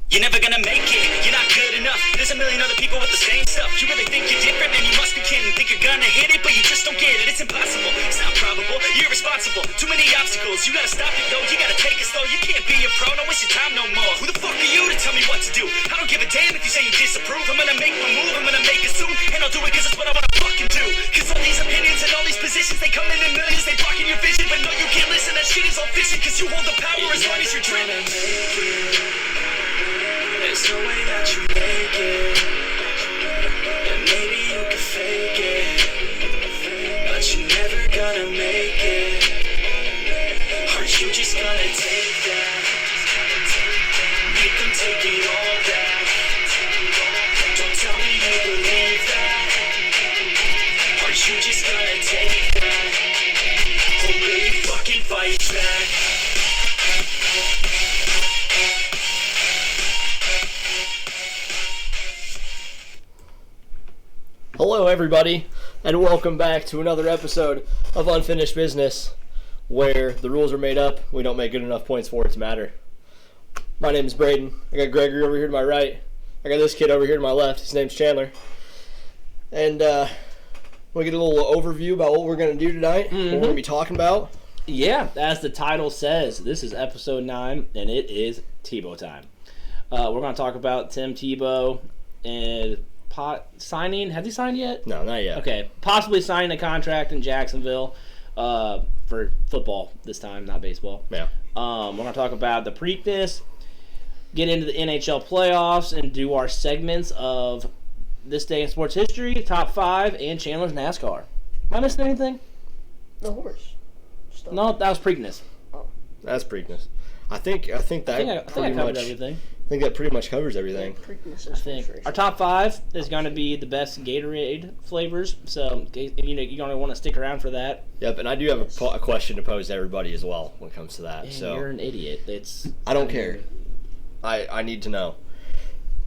You're never gonna make it, you're not good enough. There's a million other people with the same stuff. You really think you're different, man, you must be kidding. Think you're gonna hit it, but you just don't get it. It's impossible, it's not probable, you're irresponsible. Too many obstacles, you gotta stop it though. You gotta take it slow, you can't be a pro, don't waste your time no more. Who the fuck are you to tell me what to do? I don't give a damn if you say you disapprove. I'm gonna make my move, I'm gonna make it soon. And I'll do it cause it's what I wanna fucking do. Cause all these opinions and all these positions, they come in millions. They blocking your vision, but no, you can't listen. That shit is all fiction, cause you hold the power as long as you're dreaming. There's no way that you make it, and maybe you can fake it, but you're never gonna make it. Aren't you just gonna take that? Make them take it all back. Don't tell me you believe that. Aren't you just gonna take that? Or will you fucking fight back? Hello everybody, and welcome back to another episode of Unfinished Business, where the rules are made up, we don't make good enough points for it to matter. My name is Braden, I got Gregory over here to my right, I got this kid over here to my left, his name's Chandler. And we'll get a little overview about what we're going to do tonight, what we're going to be talking about. Yeah, as the title says, this is episode 9, and it is Tebow time. We're going to talk about Tim Tebow and signing. Have you signed yet? No, not yet. Okay, possibly signing a contract in Jacksonville for football this time, not baseball. Yeah. We're going to talk about the Preakness, get into the NHL playoffs, and do our segments of This Day in Sports History, Top 5, and Chandler's Nascar. Am I missing anything? The horse stuff. No, that was Preakness. That's Preakness. I think that I think I pretty covered much everything. I think that pretty much covers everything. Preakness I is think frustration. our top 5 is going to be the best Gatorade flavors, so you're going to want to stick around for that. Yep, and I do have a question to pose to everybody as well when it comes to that. And So you're an idiot. I don't care. I need to know.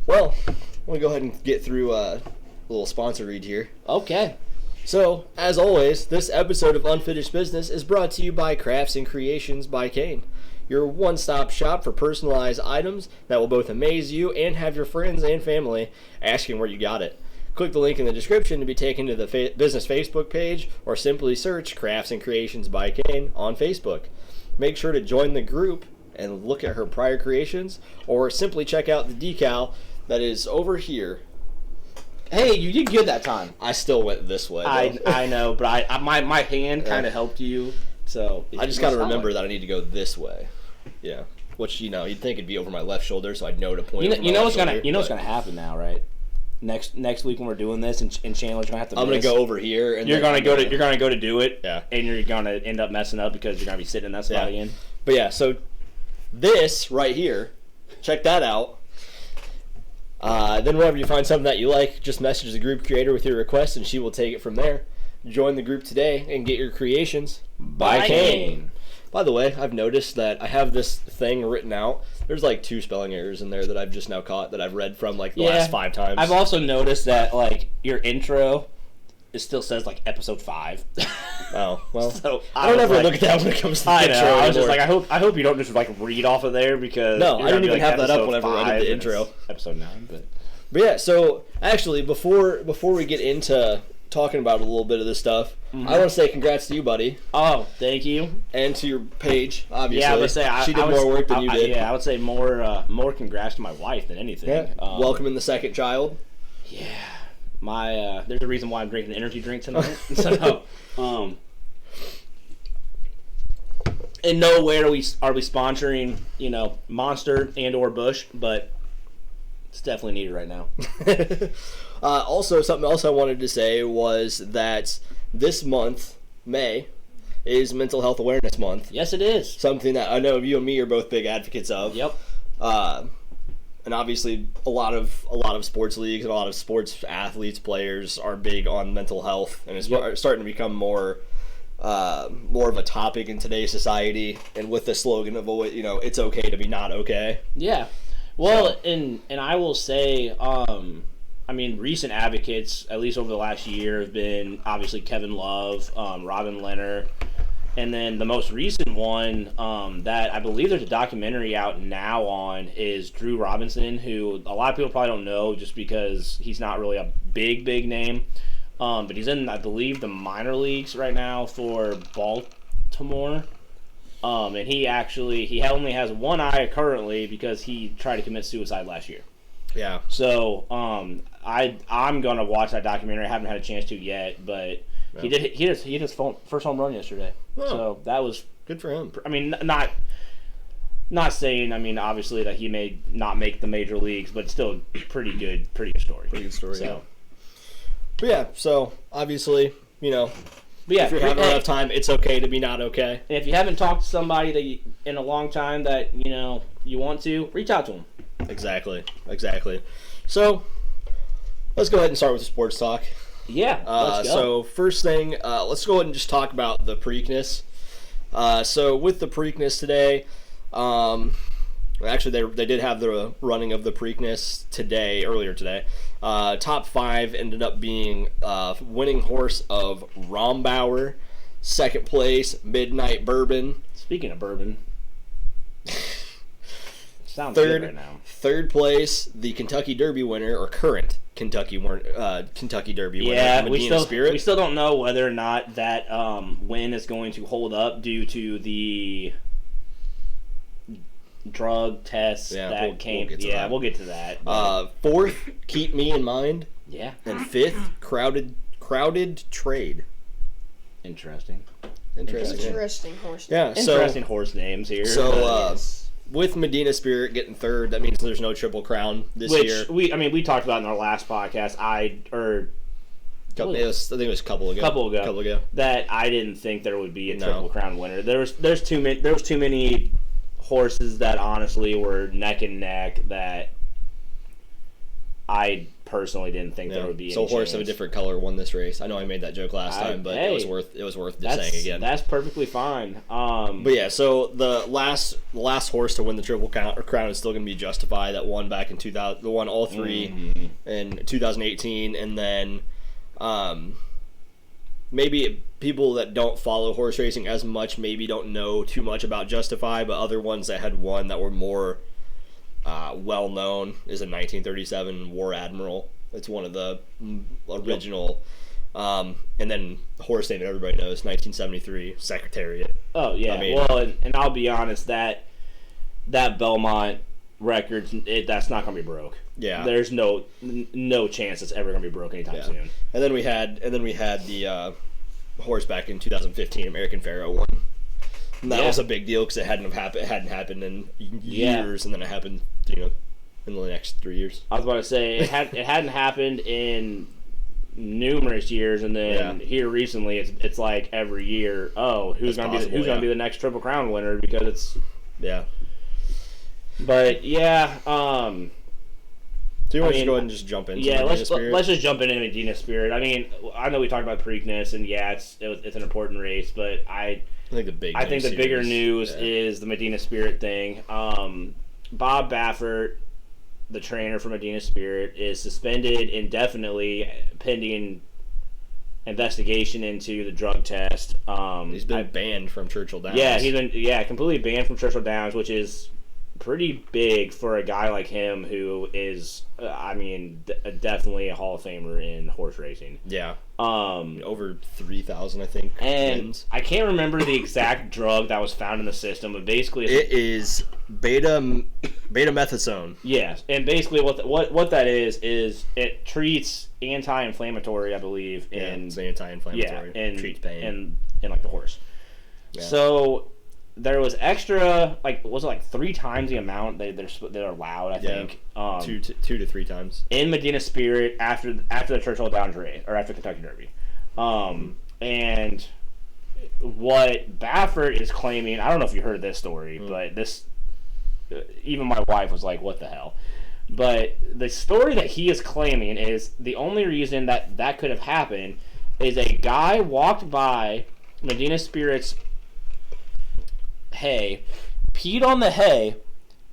Well, I'm going to go ahead and get through a little sponsor read here. Okay. So, as always, this episode of Unfinished Business is brought to you by Crafts and Creations by Kane, your one-stop shop for personalized items that will both amaze you and have your friends and family asking where you got it. Click the link in the description to be taken to the business Facebook page, or simply search Crafts and Creations by Kane on Facebook. Make sure to join the group and look at her prior creations, or simply check out the decal that is over here. Hey, you did good that time. I still went this way, though. I know, but my hand kind of helped you, so I just got to remember that I need to go this way. Yeah, which you'd think it'd be over my left shoulder, so I'd know to point. You know what's gonna happen now, right? Next week when we're doing this, and Chandler's gonna have to. I'm gonna go over here, and you're gonna go to do it. Yeah, and you're gonna end up messing up because you're gonna be sitting in that spot again. But yeah, so this right here, check that out. Then whenever you find something that you like, just message the group creator with your request, and she will take it from there. Join the group today and get your creations by Kane. By the way, I've noticed that I have this thing written out. There's like 2 spelling errors in there that I've just now caught that I've read from like the last 5 times. I've also noticed that like your intro, it still says like episode 5. Oh, well, so I don't ever look at that when it comes to the intro. I was just like, I hope you don't just like read off of there, because no, I didn't even have that up whenever I did the intro. Episode 9, but yeah. So actually, before we get into talking about a little bit of this stuff, I want to say congrats to you, buddy. Oh, thank you. And to your page, obviously. Yeah, I would say she did more work than you did. Yeah, I would say more congrats to my wife than anything. Yeah. Welcoming the second child. Yeah. My there's a reason why I'm drinking an energy drink tonight. So, in no way are we sponsoring, Monster and or Bush, but it's definitely needed right now. Also, something else I wanted to say was that this month, May, is Mental Health Awareness Month. Yes, it is. Something that I know you and me are both big advocates of. Yep. And obviously, a lot of sports leagues and a lot of sports athletes, players are big on mental health, and it's starting to become more of a topic in today's society. And with the slogan of it's okay to be not okay. Yeah. Well, and I will say, recent advocates, at least over the last year, have been obviously Kevin Love, Robin Leonard, And then the most recent one that I believe there's a documentary out now on is Drew Robinson, who a lot of people probably don't know just because he's not really a big name. But he's in, I believe, the minor leagues right now for Baltimore. And he only has one eye currently because he tried to commit suicide last year. Yeah. So I'm gonna watch that documentary. I haven't had a chance to yet, but he hit his first home run yesterday. Oh. So that was good for him. I mean, not saying, I mean, obviously that he may not make the major leagues, but still pretty good story. Pretty good story. So. Yeah. But yeah, so obviously, you know. But yeah, if you're having a rough time, it's okay to be not okay. And if you haven't talked to somebody in a long time that you want to, reach out to them. Exactly. So let's go ahead and start with the sports talk. Yeah, let's go. So first thing, let's go ahead and just talk about the Preakness. So with the Preakness today, actually they did have the running of the Preakness earlier today. Top 5 ended up being winning horse of Rombauer, second place Midnight Bourbon. Speaking of bourbon, sounds good right now. Third place the Kentucky Derby winner, or current Kentucky Derby winner. Yeah, Medina Spirit. We still don't know whether or not that win is going to hold up due to the drug tests that came. We'll get to that. Fourth, Keep Me in Mind. Yeah. And fifth, Crowded Trade. Interesting horse. Yeah. Interesting horse names here. So with Medina Spirit getting third, that means there's no Triple Crown this year. We talked about in our last podcast. I think it was a couple ago. That I didn't think there would be a Triple Crown winner. There was too many horses that honestly were neck and neck that I personally didn't think there would be. So any horse chance. of a different color won this race. I know I made that joke last time, but it was worth just saying again. That's perfectly fine. But yeah, so the last horse to win the Triple Crown is still going to be Justify, that won back in 2000. The won all three in 2018, and then maybe people that don't follow horse racing as much maybe don't know too much about Justify, but other ones that had won that were more well known is a 1937 War Admiral. It's one of the original. And then the horse name that everybody knows, 1973 Secretariat. Oh yeah. And I'll be honest, that Belmont record, that's not going to be broke. Yeah. There's no chance it's ever going to be broke anytime soon. And then we had the horse back in 2015, American Pharaoh won. And that was a big deal because it hadn't happened in years, and then it happened, in the next 3 years. I was about to say it hadn't happened in numerous years, and then here recently, it's like every year. Oh, who's going to be the next Triple Crown winner? Because it's But do you want to go ahead and just jump into let's just jump into Medina Spirit. I mean, I know we talked about Preakness, and it's an important race, but I think the bigger news is the Medina Spirit thing. Bob Baffert, the trainer for Medina Spirit, is suspended indefinitely pending investigation into the drug test. He's been banned from Churchill Downs. Yeah, he's been completely banned from Churchill Downs, which is pretty big for a guy like him who is, definitely a Hall of Famer in horse racing. Yeah. Over 3,000, I think. And wins. I can't remember the exact drug that was found in the system, but basically it is betamethasone. Yes, and basically what that is it treats anti-inflammatory, I believe. It's anti-inflammatory. Yeah, and treats pain. And like the horse. Yeah. So there was extra, was it 3 times the amount they're allowed, I think. 2 to 3 times. In Medina Spirit after the Churchill Downs race, or after Kentucky Derby. And what Baffert is claiming, I don't know if you heard this story, but this, even my wife was like, what the hell? But the story that he is claiming is the only reason that could have happened is a guy walked by Medina Spirit's hay, peed on the hay.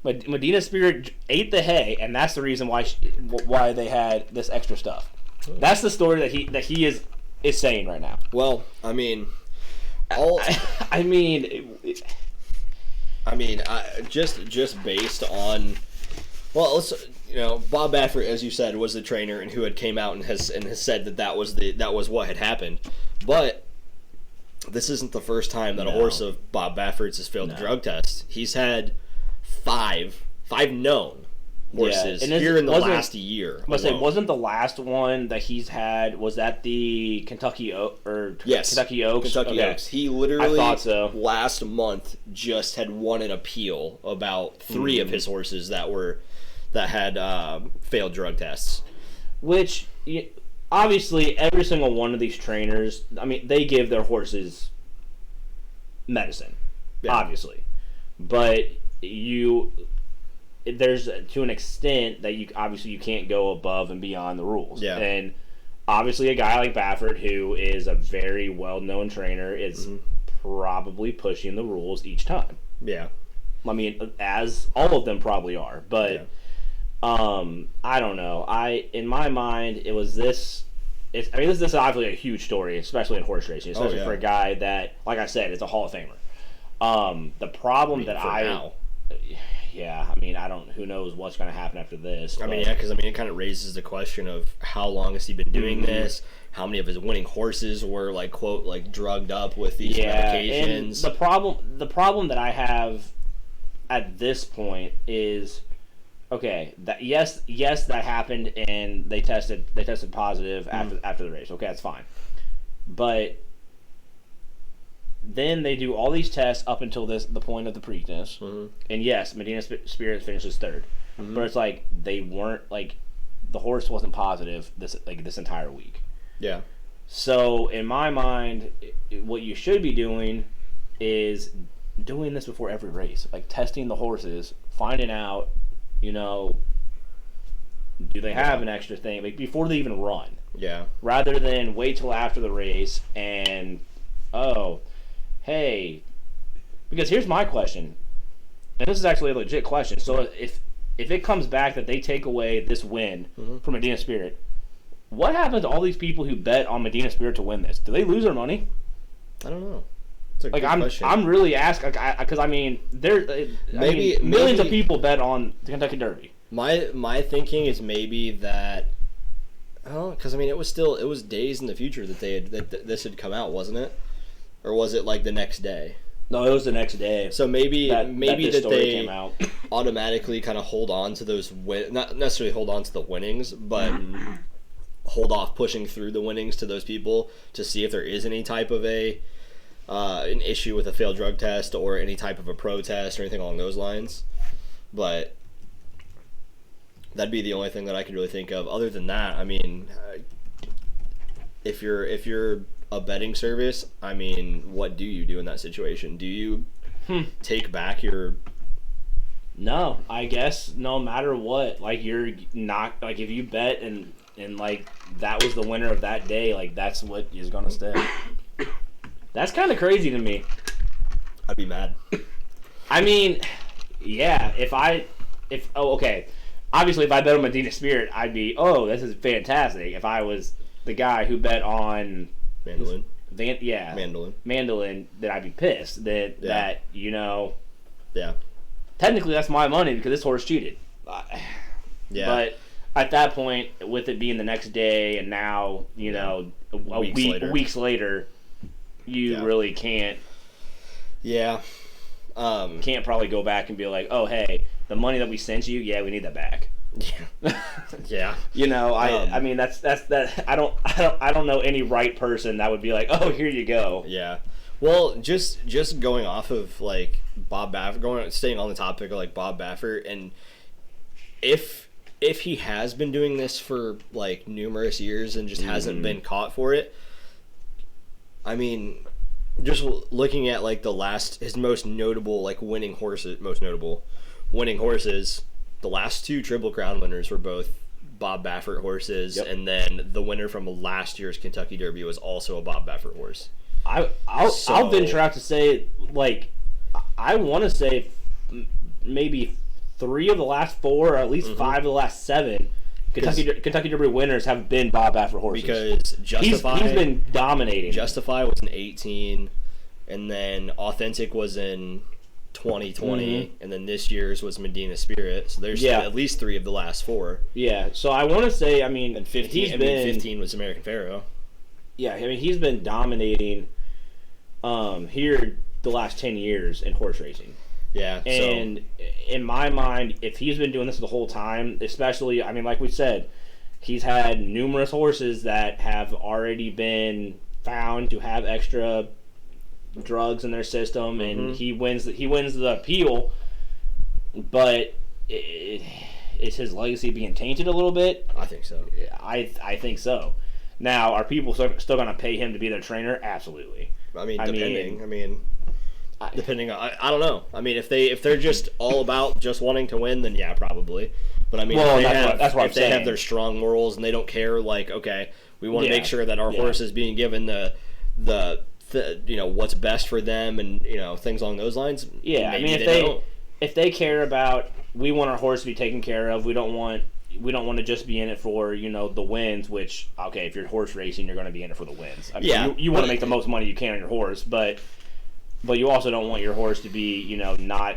Medina Spirit ate the hay, and that's the reason why they had this extra stuff. That's the story that he is saying right now. Well, I mean, I mean, just based on, well, Bob Baffert, as you said, was the trainer and who had came out and has said that was what had happened, but this isn't the first time that a horse of Bob Baffert's has failed the drug test. He's had five known horses here in the last year. I must say, wasn't the last one that he's had, was that the Kentucky Oaks? Yes. Kentucky Oaks? Kentucky Oaks. He literally, I thought so. Last month, just had won an appeal about 3 of his horses that had failed drug tests. Which, obviously, every single one of these trainers, I mean, they give their horses medicine, obviously. But there's to an extent that you can't go above and beyond the rules. Yeah. And obviously a guy like Baffert, who is a very well-known trainer, is probably pushing the rules each time. Yeah. I mean, as all of them probably are. But I don't know. In my mind, it was this. This is obviously a huge story, especially in horse racing, especially for a guy that, like I said, is a Hall of Famer. The problem now. Yeah, I mean, who knows what's going to happen after this. I mean, because it kind of raises the question of how long has he been doing this? How many of his winning horses were, like, quote, like, drugged up with these medications? And the problem that I have at this point is, okay, that yes, that happened, and they tested positive after the race. Okay, that's fine, but then they do all these tests up until the point of the Preakness, and yes, Medina Spirit finishes third, but it's like they weren't, like, the horse wasn't positive this entire week. Yeah. So in my mind, what you should be doing is doing this before every race, like testing the horses, finding out, do they have an extra thing, like, before they even run. Yeah. Rather than wait till after the race and hey, because here's my question, and this is actually a legit question. So if it comes back that they take away this win from Medina Spirit, what happens to all these people who bet on Medina Spirit to win this? Do they lose their money? I don't know. It's a good question. I'm really asking, because I mean, millions of people bet on the Kentucky Derby. My thinking is maybe that, because I mean, it was days in the future that this had come out, wasn't it? Or was it like the next day? No, it was the next day. So maybe that they came out. Automatically kind of hold on to those not necessarily hold on to the winnings, but hold off pushing through the winnings to those people to see if there is any type of an issue with a failed drug test or any type of a protest or anything along those lines. But that'd be the only thing that I could really think of. Other than that, I mean, if you're a betting service, I mean, what do you do in that situation? Do you take back your... No, I guess no matter what, like, you're not, like, if you bet and like that was the winner of that day, like, that's what is gonna stay. That's kind of crazy to me. I'd be mad. I mean, yeah, okay, obviously if I bet on Medina Spirit, I'd be, this is fantastic. If I was the guy who bet on Mandolin, then I'd be pissed that technically that's my money because this horse cheated. But at that point, with it being the next day and now weeks later, you really can't. Yeah. Can't probably go back and be like, oh, hey, the money that we sent you, we need that back. Yeah. I mean, that's that. I don't know any right person that would be like, oh, here you go. Yeah. Well, just going off of, like, Bob Baffert, staying on the topic of, like, Bob Baffert, and if he has been doing this for, like, numerous years and just hasn't been caught for it, I mean, just looking at, like, his most notable, like, winning horses, the last 2 Triple Crown winners were both Bob Baffert horses, and then the winner from last year's Kentucky Derby was also a Bob Baffert horse. I'll venture out to say, like, I want to say maybe 3 of the last 4, or at least 5 of the last 7 Kentucky Derby winners have been Bob Baffert horses. Because Justify, he's been dominating. Justify was an 18. and then Authentic was in 2020, and then this year's was Medina Spirit. So there's at least 3 of the last 4. Yeah, so I want to say, I mean, and 15 was American Pharoah. Yeah, I mean, he's been dominating here the last 10 years in horse racing. Yeah. And in my mind, if he's been doing this the whole time, especially, I mean, like we said, he's had numerous horses that have already been found to have extra drugs in their system, and he wins the appeal, but is his legacy being tainted a little bit? I think so. I think so. Now, are people still going to pay him to be their trainer? Absolutely. Depending on, I don't know. I mean, if they're just all about just wanting to win, then yeah, probably. But I mean, if they have their strong morals and they don't care, like, okay, we want to make sure that our horse is being given the what's best for them, and things along those lines. Yeah, I mean, if they care about, we want our horse to be taken care of. We don't want to just be in it for the wins. Which, okay, if you're horse racing, you're going to be in it for the wins. I mean, you want to make the most money you can on your horse, but you also don't want your horse to be not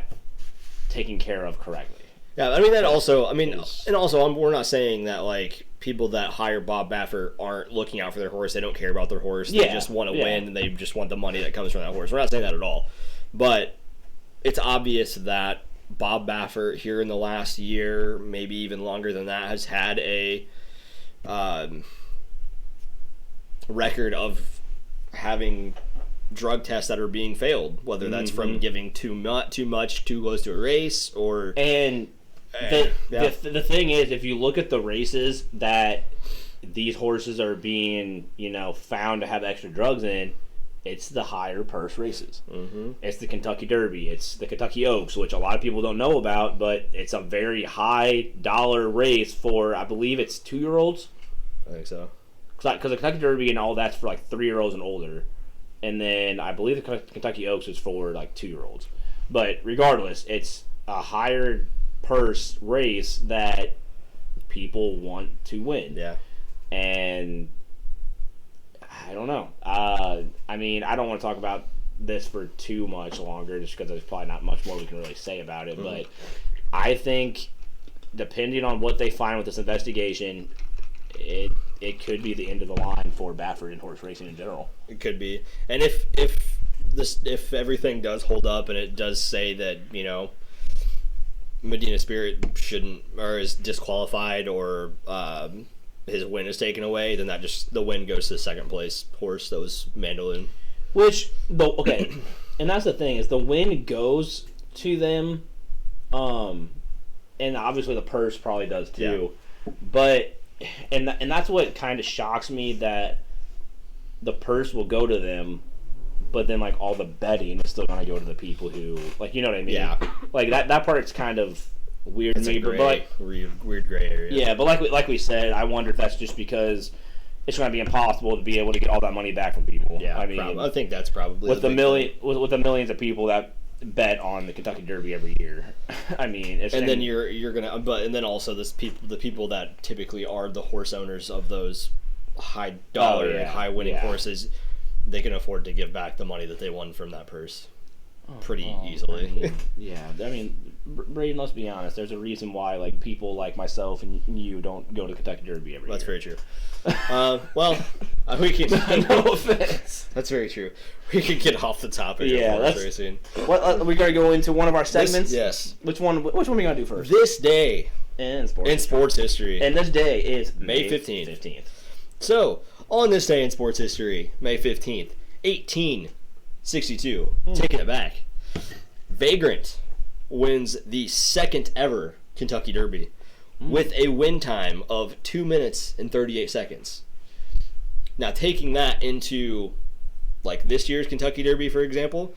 taken care of correctly. Yeah, I mean that also. I mean, and also we're not saying that like people that hire Bob Baffert aren't looking out for their horse. They don't care about their horse. They just want to win, and they just want the money that comes from that horse. We're not saying that at all. But it's obvious that Bob Baffert here in the last year, maybe even longer than that, has had a record of having drug tests that are being failed, whether that's from giving too much too close to a race, or the thing is, if you look at the races that these horses are being found to have extra drugs in, it's the higher purse races. It's the Kentucky Derby, it's the Kentucky Oaks, which a lot of people don't know about, but it's a very high dollar race for, I believe it's 2-year-olds. I think so, because the Kentucky Derby and all that's for like 3-year-olds and older. And then I believe the Kentucky Oaks is for like 2-year-olds. But regardless, it's a higher purse race that people want to win. Yeah. And I don't know. I mean, I don't want to talk about this for too much longer just because there's probably not much more we can really say about it. But I think depending on what they find with this investigation, it could be the end of the line for Baffert and horse racing in general. It could be. And if everything does hold up and it does say that, Medina Spirit shouldn't, or is disqualified, or his win is taken away, then the win goes to the second place horse that was Mandaloun. And that's the thing, is the win goes to them, and obviously the purse probably does too. Yeah. But and that's what kind of shocks me, that the purse will go to them, but then like all the betting is still going to go to the people who, like, you know what I mean? Yeah. Like that part's kind of weird to me, weird gray area. Yeah, but like we said, I wonder if that's just because it's going to be impossible to be able to get all that money back from people. Yeah, I mean, I think that's probably with the millions of people that bet on the Kentucky Derby every year. I mean, then you're gonna, and then also the people that typically are the horse owners of those high dollar and high winning horses, they can afford to give back the money that they won from that purse pretty easily. I mean, Braden, let's be honest. There's a reason why like people like myself and you don't go to Kentucky Derby every year. That's very true. We can. No offense. That's very true. We could get off the topic. Yeah, of horse racing. We gotta go into one of our segments. Yes. Which one we gonna do first? This day in sports history. And this day is May 15th. So, on this day in sports history, May 15th, 1862, taking it back, Vagrant wins the second ever Kentucky Derby with a win time of 2 minutes and 38 seconds. Now, taking that into like this year's Kentucky Derby, for example,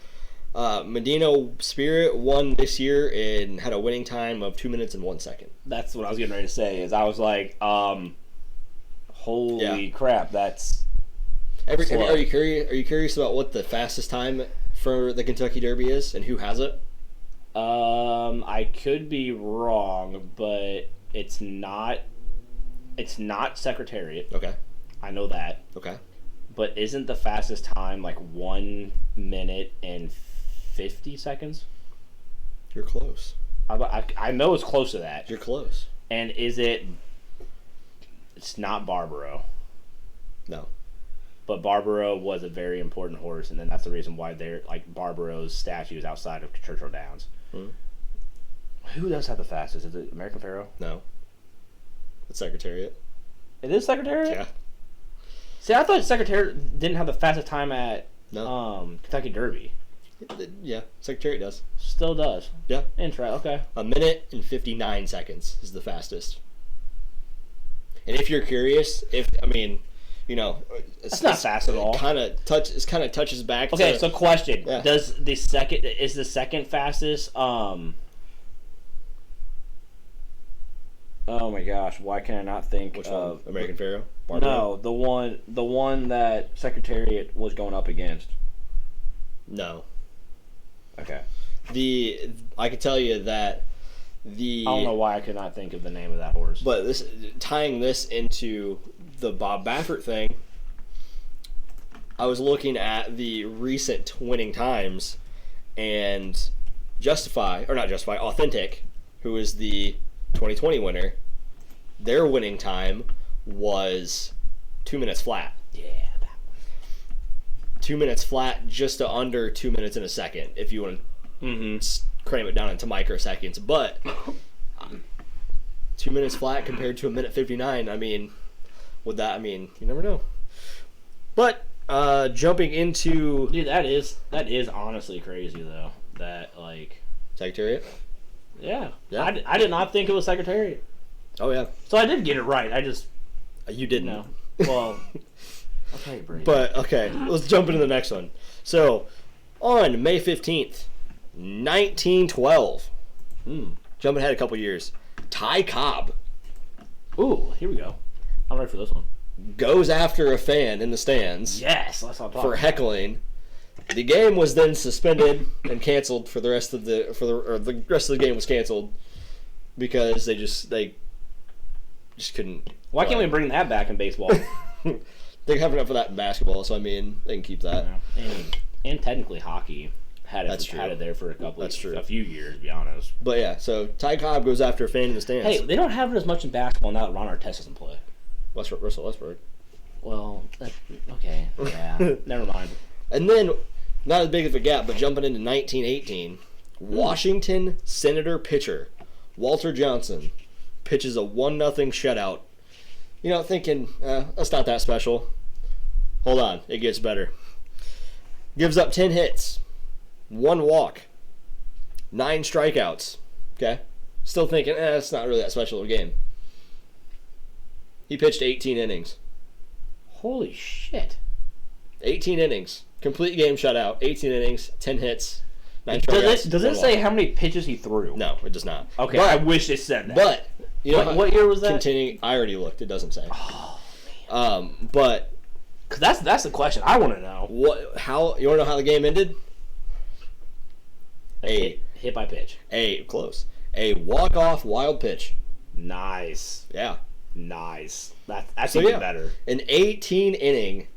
Medina Spirit won this year and had a winning time of 2 minutes and 1 second. That's what I was getting ready to say. Is I was like, holy crap, that's. Are you curious about what the fastest time for the Kentucky Derby is and who has it? I could be wrong, but it's not Secretariat. Okay. I know that. Okay. But isn't the fastest time like 1 minute and 50 seconds? You're close. I know it's close to that. You're close. And is it... It's not Barbaro. No. But Barbaro was a very important horse, and then that's the reason why they're like Barbaro's statue is outside of Churchill Downs. Hmm. Who does have the fastest? Is it American Pharoah? No. It's Secretariat. It is Secretariat? Yeah. See, I thought Secretariat didn't have the fastest time at Kentucky Derby. Yeah, Secretariat does. Still does. Yeah. Okay. 1 minute and 59 seconds is the fastest. And if you're curious, it's not fast at all. It kind of touches back. Okay, to, so question: yeah. is the second fastest? Oh my gosh, why can I not think Which of one? American Pharoah? No, the one that Secretariat was going up against. No. Okay. I could tell you that I don't know why I could not think of the name of that horse. But tying this into the Bob Baffert thing, I was looking at the recent winning times, and Authentic, who is the 2020 winner, their winning time was 2 minutes flat. Yeah, that one. 2 minutes flat, just to under 2 minutes in a second, if you want to cram it down into microseconds. But 2 minutes flat compared to 1:59, you never know. But jumping into... Dude, that is honestly crazy, though. That, like... Secretariat? Yeah. Yeah. I did not think it was Secretariat. Oh, yeah. So I did get it right. I just... You didn't. No. Well... I'll tell you, Brady. But, okay, let's jump into the next one. So, on May 15th, 1912, jumping ahead a couple years, Ty Cobb Ooh, here we go. I'm ready for this one. goes after a fan in the stands Yes, let's not talk. for heckling. The game was then suspended and canceled for the rest of the rest of the game was canceled because they just couldn't. Why can't we bring that back in baseball? They have enough of that in basketball, so they can keep that. And technically hockey had That's true. it there for a few years, to be honest. But yeah, so Ty Cobb goes after a fan in the stands. Hey, they don't have it as much in basketball now that Ron Artest doesn't play. Russell Westbrook. Well, okay, yeah, never mind. And then, not as big of a gap, but jumping into 1918, Washington Senator pitcher Walter Johnson pitches a 1-0 shutout. Thinking, that's not that special. Hold on, it gets better. Gives up 10 hits, 1 walk, 9 strikeouts. Okay? Still thinking, it's not really that special of a game. He pitched 18 innings. Holy shit. 18 innings. Complete game shutout. 18 innings, 10 hits, 9 strikeouts. Does it say how many pitches he threw? No, it does not. Okay, but, I wish it said that. But, what year was that? Continuing, I already looked. It doesn't say. Oh, man. But... Because that's the question I want to know. You want to know how the game ended? Hit by pitch. Close. A walk-off wild pitch. Nice. Yeah. Nice. That's even better. An 18-inning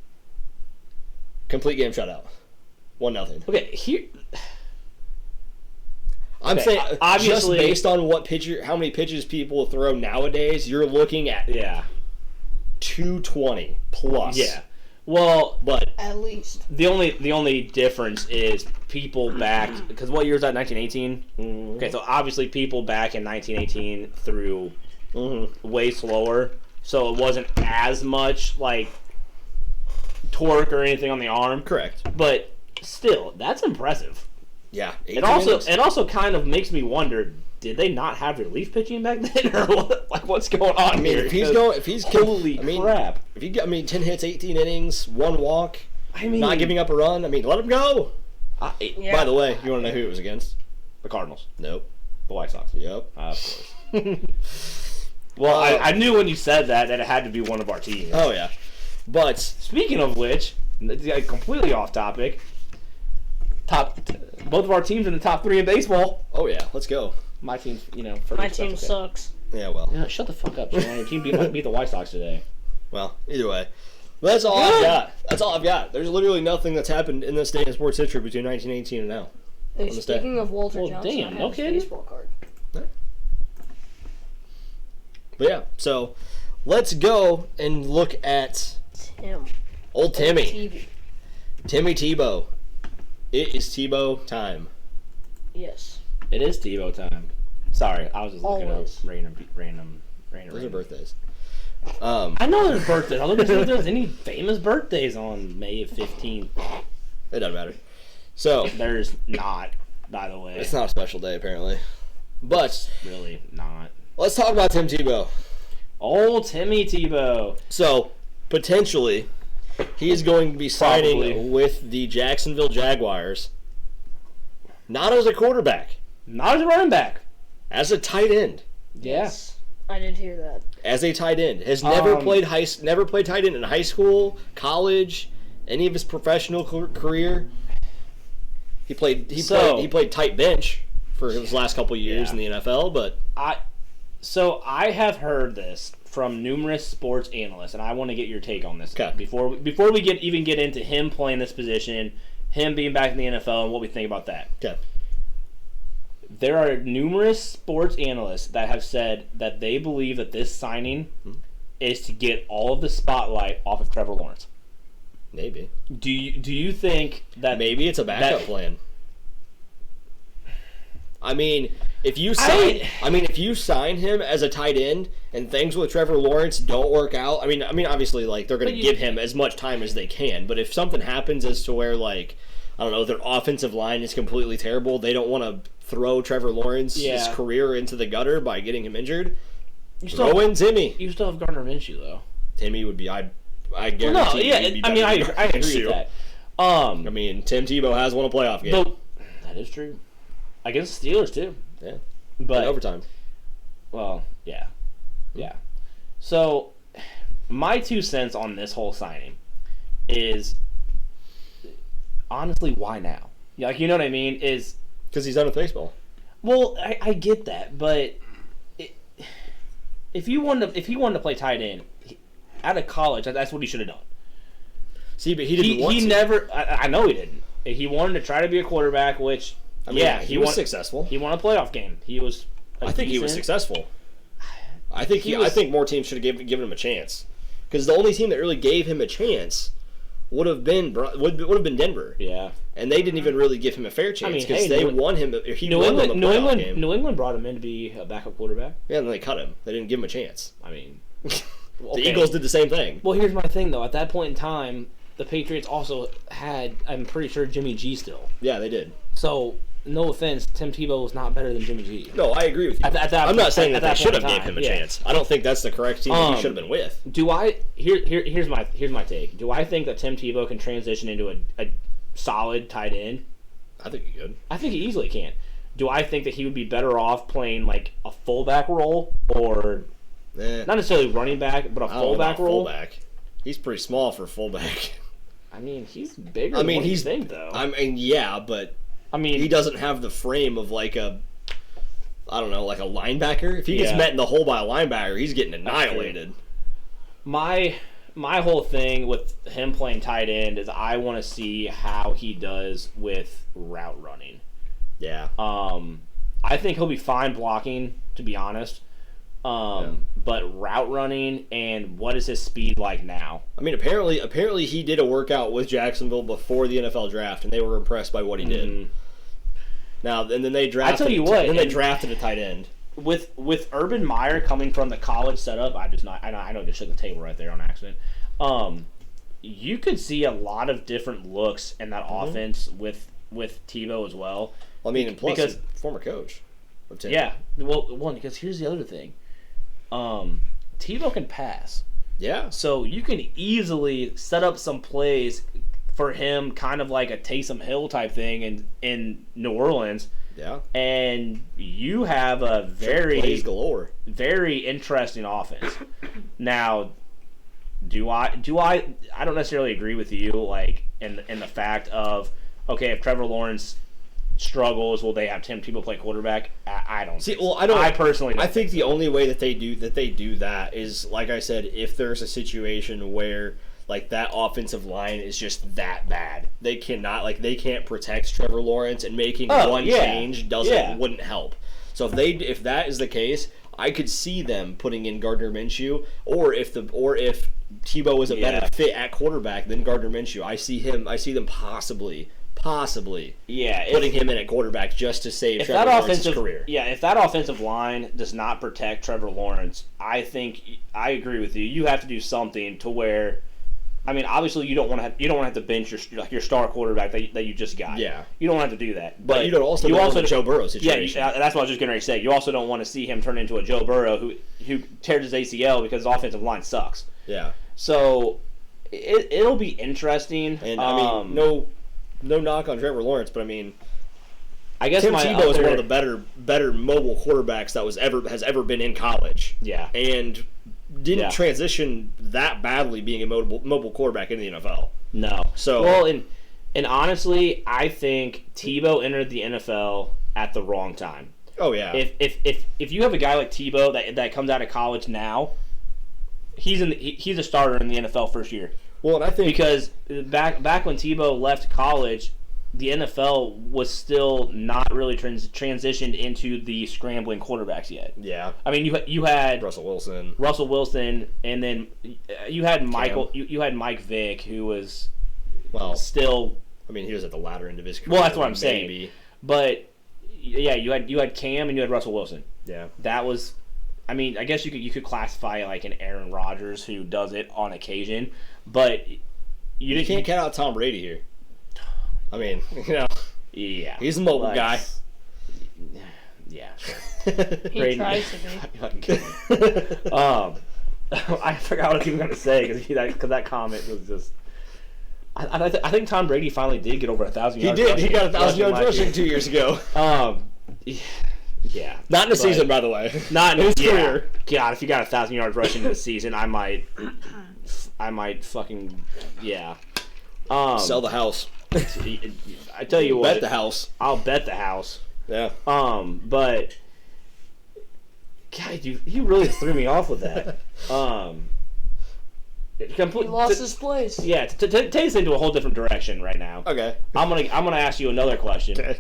complete game shutout. 1-0. Okay, here... I'm saying, obviously, just based on how many pitches people throw nowadays, you're looking at 220 plus. Yeah. Well, but at least the only difference is people back, because what year is that? 1918. Mm-hmm. Okay, so obviously people back in 1918 threw way slower, so it wasn't as much like torque or anything on the arm. Correct. But still, that's impressive. Yeah. It also kind of makes me wonder: did they not have relief pitching back then, or what? Like, what's going on here? If he's holy crap! If he got 10 hits, 18 innings, 1 walk, I mean, not giving up a run. let him go. yeah. By the way, you want to know who it was against? The Cardinals. Nope. The White Sox. Yep. Of course. Well, I knew when you said that it had to be one of our teams. Oh yeah. But speaking of which, completely off topic. Both of our teams in the top 3 in baseball. Oh yeah, let's go. My team's, my team sucks. Yeah, well. Shut the fuck up, Shannon. Your team beat the White Sox today. Well, either way. But that's all I've got. That's all I've got. There's literally nothing that's happened in this day in sports history between 1918 and now. Hey, speaking of Walter Johnson, damn, I have no his kidding. baseball card. But yeah, so let's go and look at old Timmy. TV. Timmy Tebow. It is Tebow time. Yes. It is Tebow time. Sorry, I was just looking Always. up random. Those are birthdays. I know there's birthdays. I don't know if there's any famous birthdays on May 15th. It doesn't matter. So There's not, by the way. it's not a special day apparently. But Really not. let's talk about Tim Tebow. Old Timmy Tebow. So potentially he is going to be signing Probably. with the Jacksonville Jaguars. Not as a quarterback, Not as a running back. as a tight end. Yes. I did hear that. As a tight end, has never played tight end in high school, college, any of his professional career. He played tight bench for his last couple years in the NFL, but I have heard this from numerous sports analysts, and I want to get your take on this. Okay. Before we get into him playing this position, him being back in the NFL, and what we think about that. okay. There are numerous sports analysts that have said that they believe that this signing is to get all of the spotlight off of Trevor Lawrence. Maybe. Do you think that Maybe it's a backup plan. I mean, if you sign him as a tight end and things with Trevor Lawrence don't work out, I mean obviously like they're going to give him as much time as they can, but if something happens as to where like I don't know, their offensive line is completely terrible, they don't want to throw Trevor Lawrence's career into the gutter by getting him injured. Throw in Timmy. You still have Gardner Minshew though. Timmy would be I guarantee. I agree with that. I mean, Tim Tebow has won a playoff game. But, that is true. Against the Steelers too. Yeah. But in overtime. Well, yeah. Yeah. So my 2 cents on this whole signing is honestly why now? Like, you know what I mean? Is because he's done with baseball. Well, I get that, but if he wanted to play tight end out of college, that's what he should have done. See, but he didn't want to. He never. I know he didn't. He wanted to try to be a quarterback, which he was successful. He won a playoff game. He was. I think he was successessul. I think more teams should have given him a chance, because the only team that really gave him a chance would have been Denver. Yeah. And they didn't even really give him a fair chance because won him. New England brought him in to be a backup quarterback. Yeah, and then they cut him. They didn't give him a chance. I mean, the Eagles did the same thing. Well, here's my thing though. At that point in time, the Patriots also had, I'm pretty sure, Jimmy G still. Yeah, they did. So, no offense, Tim Tebow was not better than Jimmy G. No, I agree with you. I'm not saying that they should have gave him a chance. I don't think that's the correct team that he should have been with. Here's my take. Do I think that Tim Tebow can transition into a solid tight end? I think he could. I think he easily can. Do I think that he would be better off playing like a fullback role or not necessarily running back, but a fullback role? Fullback. He's pretty small for fullback. I mean, he's bigger than what you think, though. I mean, yeah, but he doesn't have the frame of like a linebacker. If he gets met in the hole by a linebacker, he's getting annihilated. My whole thing with him playing tight end is I want to see how he does with route running. Yeah. I think he'll be fine blocking, to be honest. But route running and what is his speed like now? I mean, apparently he did a workout with Jacksonville before the NFL draft, and they were impressed by what he did. Now, and then they drafted. I tell you what, they drafted a tight end with Urban Meyer coming from the college setup. I know I just shook the table right there on accident. You could see a lot of different looks in that offense with Tebow as well. I mean, and plus because former coach. Yeah, well, because here's the other thing. Tebow can pass. Yeah. So you can easily set up some plays for him, kind of like a Taysom Hill type thing in New Orleans. Yeah. And you have a very interesting offense. Now, I don't necessarily agree with you, like in the fact of, okay, if Trevor Lawrence struggles, will they have Tim Tebow play quarterback? I don't see. Well, I personally don't think the only way that they do that is, like I said, if there's a situation where like that offensive line is just that bad. They can't protect Trevor Lawrence, and making change wouldn't help. So if that is the case, I could see them putting in Gardner Minshew, or if Tebow is a better fit at quarterback than Gardner Minshew, I see them possibly putting him in at quarterback just to save Trevor Lawrence's career. Yeah, if that offensive line does not protect Trevor Lawrence, I think I agree with you. You have to do something to where, I mean, obviously you don't want to have to bench your star quarterback that you just got. Yeah, you don't have to do that. But you don't also Joe Burrow situation. Yeah, that's what I was just going to say. You also don't want to see him turn into a Joe Burrow who tears his ACL because his offensive line sucks. Yeah. So it'll be interesting. And I mean, no knock on Trevor Lawrence, but I mean, I guess Tim Tebow is one of the better mobile quarterbacks that has ever been in college. Yeah, and didn't transition that badly being a mobile quarterback in the NFL. No. So and honestly, I think Tebow entered the NFL at the wrong time. Oh yeah. If you have a guy like Tebow that comes out of college now, he's a starter in the NFL first year. Well, and I think because back when Tebow left college, the NFL was still not really transitioned into the scrambling quarterbacks yet. Yeah. I mean, you had Russell Wilson, and then you had you had Mike Vick, who was still. I mean, he was at the latter end of his career. Well, that's what I'm saying. But yeah, you had Cam and you had Russell Wilson. Yeah. That was. I mean, I guess you could classify like an Aaron Rodgers who does it on occasion, but you can't count out Tom Brady here. I mean, yeah, he's a mobile guy. Yeah, sure. He tries to be. I forgot what I was even going to say because that comment was just. I think Tom Brady finally did get over 1,000 yards. He did. He got 1,000 yards rushing 2 years ago. Yeah. Not in a season, by the way. Not in his career. God, if you got 1,000 yards rushing in a season, I might fucking sell the house. I tell you what. Bet the house. I'll bet the house. Yeah. But God, you really threw me off with that. He lost his place. Yeah, to take us into a whole different direction right now. Okay. I'm gonna ask you another question. Okay.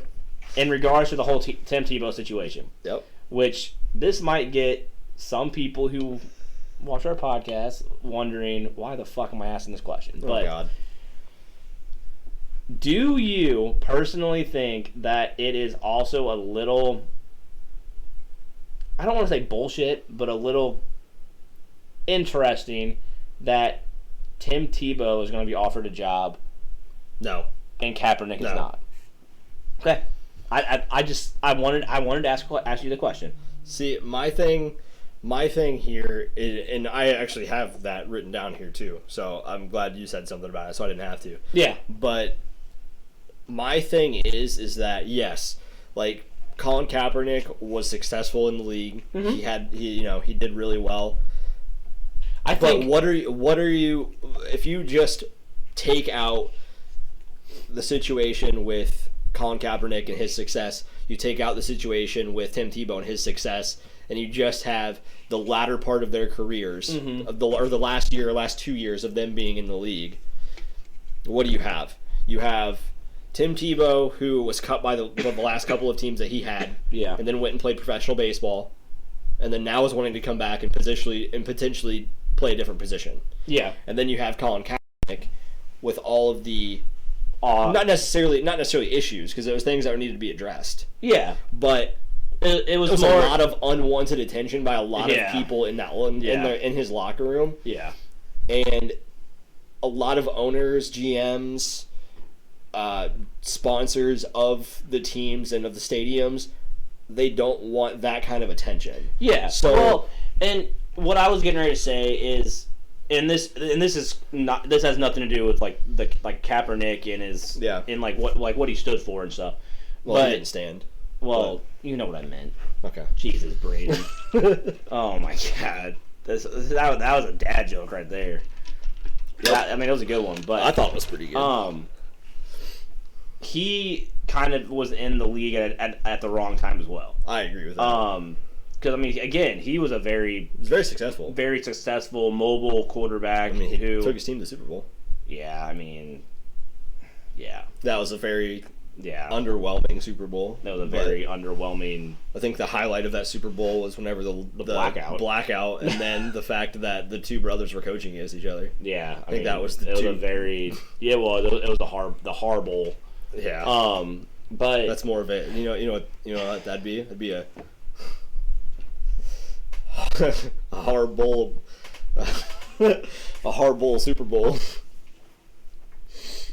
In regards to the whole Tim Tebow situation. Yep. Which this might get some people who watch our podcast wondering, why the fuck am I asking this question? Oh, God. Do you personally think that it is also a little, I don't want to say bullshit, but a little interesting that Tim Tebow is going to be offered a job? No. And Kaepernick is not. Okay. I wanted to ask you the question. See, my thing here is, and I actually have that written down here too, so I'm glad you said something about it, so I didn't have to. Yeah. But my thing is that yes, like Colin Kaepernick was successful in the league. Mm-hmm. He did really well. But what are you if you just take out the situation with Colin Kaepernick and his success, you take out the situation with Tim Tebow and his success, and you just have the latter part of their careers, mm-hmm. or the last 2 years of them being in the league. What do you have? You have Tim Tebow, who was cut by the last couple of teams that he had, and then went and played professional baseball, and then now is wanting to come back and potentially play a different position. Yeah. And then you have Colin Kaepernick with all of the not necessarily issues, because there was things that needed to be addressed. Yeah. But it was more, a lot of unwanted attention by a lot of people in his locker room. Yeah. And a lot of owners, GMs, sponsors of the teams and of the stadiums, they don't want that kind of attention. Yeah. So and what I was getting ready to say is, and this has nothing to do with like Kaepernick and his and what he stood for and stuff. Well, he didn't stand. Well, you know what I meant. Okay. Jesus, Brady. Oh my God, that was a dad joke right there. Yeah, I mean it was a good one, but I thought it was pretty good. He kind of was in the league at the wrong time as well. I agree with that. because I mean, again, he was a very successful, mobile quarterback who took his team to the Super Bowl. Yeah, I mean, yeah, that was a very underwhelming Super Bowl. That was a very underwhelming. I think the highlight of that Super Bowl was whenever the blackout, and then the fact that the two brothers were coaching against each other. Yeah, I think that was the it was a very it was the horrible. Yeah. But that's more of it. You know what that'd be? It'd be a hard bowl, a hard bowl Super Bowl.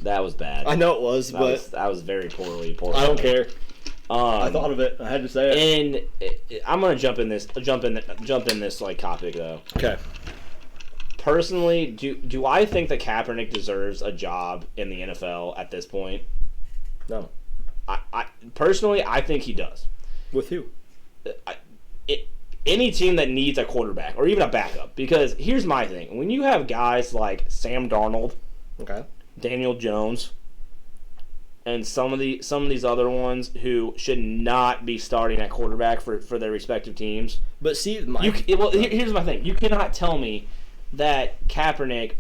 That was bad. I know it was, that was very poorly. I don't care. I thought of it. I had to say it. And I'm gonna jump in this like topic though. Okay. Personally, do I think that Kaepernick deserves a job in the NFL at this point? No. I personally, I think he does. With who? Any team that needs a quarterback or even a backup. Because here's my thing: when you have guys like Sam Darnold, okay, Daniel Jones, and some of these other ones who should not be starting at quarterback for their respective teams. But see, here's my thing: you cannot tell me that Kaepernick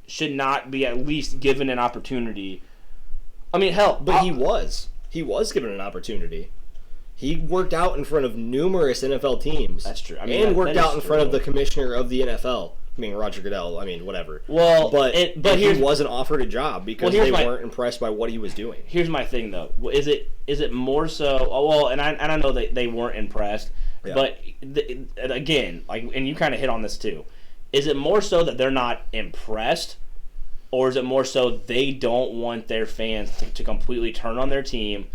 should not be at least given an opportunity. I mean, hell, but he was given an opportunity. He worked out in front of numerous NFL teams. That's true. I mean, and worked out in front of the commissioner of the NFL. I mean, Roger Goodell. I mean, whatever. Well, but he wasn't offered a job because they weren't impressed by what he was doing. Here's my thing, though. Is it more so? Oh, well, and I know that they weren't impressed, but again, like, and you kind of hit on this too. Is it more so that they're not impressed, or is it more so they don't want their fans to completely turn on their team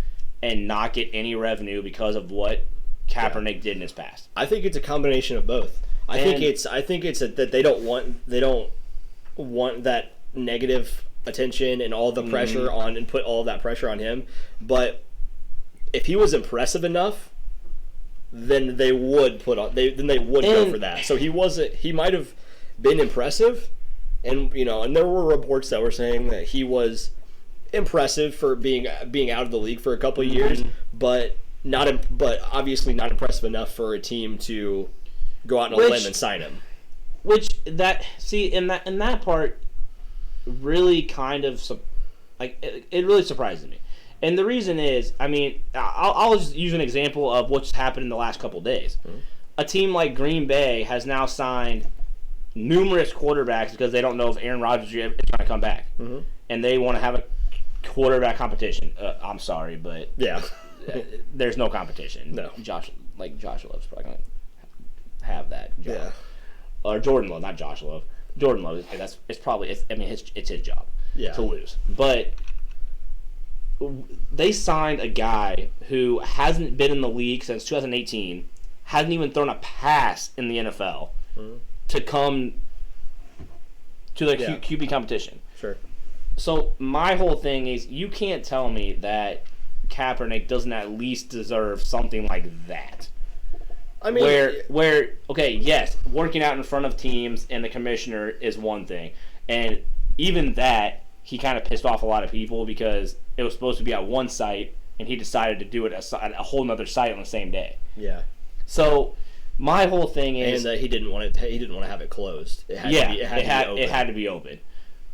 and not get any revenue because of what Kaepernick did in his past? I think it's a combination of both. I think it's that they don't want that negative attention and all the pressure on and put all of that pressure on him. But if he was impressive enough, then they would go for that. So he might have been impressive, and and there were reports that were saying that he was impressive for being out of the league for a couple of years, but obviously not impressive enough for a team to go out on a limb and sign him. In that part really kind of it really surprises me. And the reason is, I mean, I'll just use an example of what's happened in the last couple of days. Mm-hmm. A team like Green Bay has now signed numerous quarterbacks because they don't know if Aaron Rodgers is going to come back. Mm-hmm. And they want to have a quarterback competition. I'm sorry, but there's no competition. No. Josh Love's probably going to have that job. Yeah. Or Jordan Love, not Josh Love. Jordan Love, it's his job to lose. But they signed a guy who hasn't been in the league since 2018, hasn't even thrown a pass in the NFL, to come to the QB competition. Sure. So my whole thing is, you can't tell me that Kaepernick doesn't at least deserve something like that. I mean, where okay, yes, working out in front of teams and the commissioner is one thing, and even that, he kind of pissed off a lot of people because it was supposed to be at one site and he decided to do it at a whole nother site on the same day. Yeah. So my whole thing is, and that he didn't want to have it closed. It had to be open.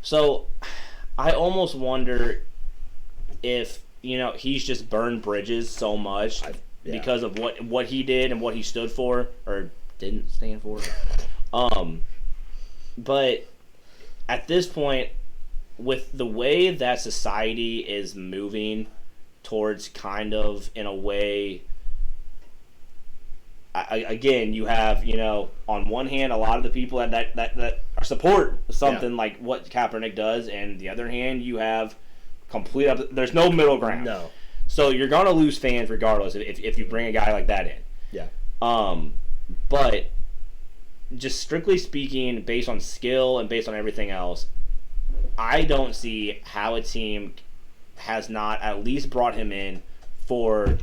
So I almost wonder if he's just burned bridges so much because of what he did and what he stood for or didn't stand for. But at this point, with the way that society is moving towards kind of in a way, again, you have, on one hand, a lot of the people that support something like what Kaepernick does, and the other hand, you have there's no middle ground. No. So you're going to lose fans regardless if you bring a guy like that in. Yeah. But just strictly speaking, based on skill and based on everything else, I don't see how a team has not at least brought him in for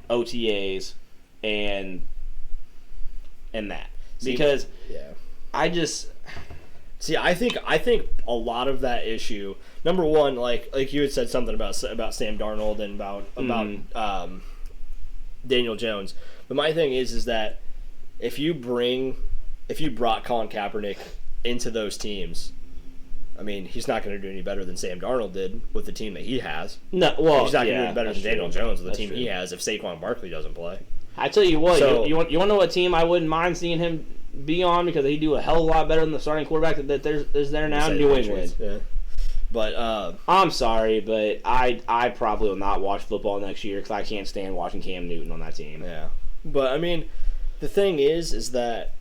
OTAs and that. Because I think a lot of that issue, number one, like you had said something about Sam Darnold and about Daniel Jones. But my thing is that if you brought Colin Kaepernick into those teams, I mean, he's not going to do any better than Sam Darnold did with the team that he has. No, well, he's not going to do any better than Daniel Jones with the team true. he has if Saquon Barkley doesn't play. I tell you what, So, you want to know what team I wouldn't mind seeing him be on because they do a hell of a lot better than the starting quarterback that there's there now. New England. Yeah. But I'm sorry, but I probably will not watch football next year because I can't stand watching Cam Newton on that team. yeah. But I mean, the thing is that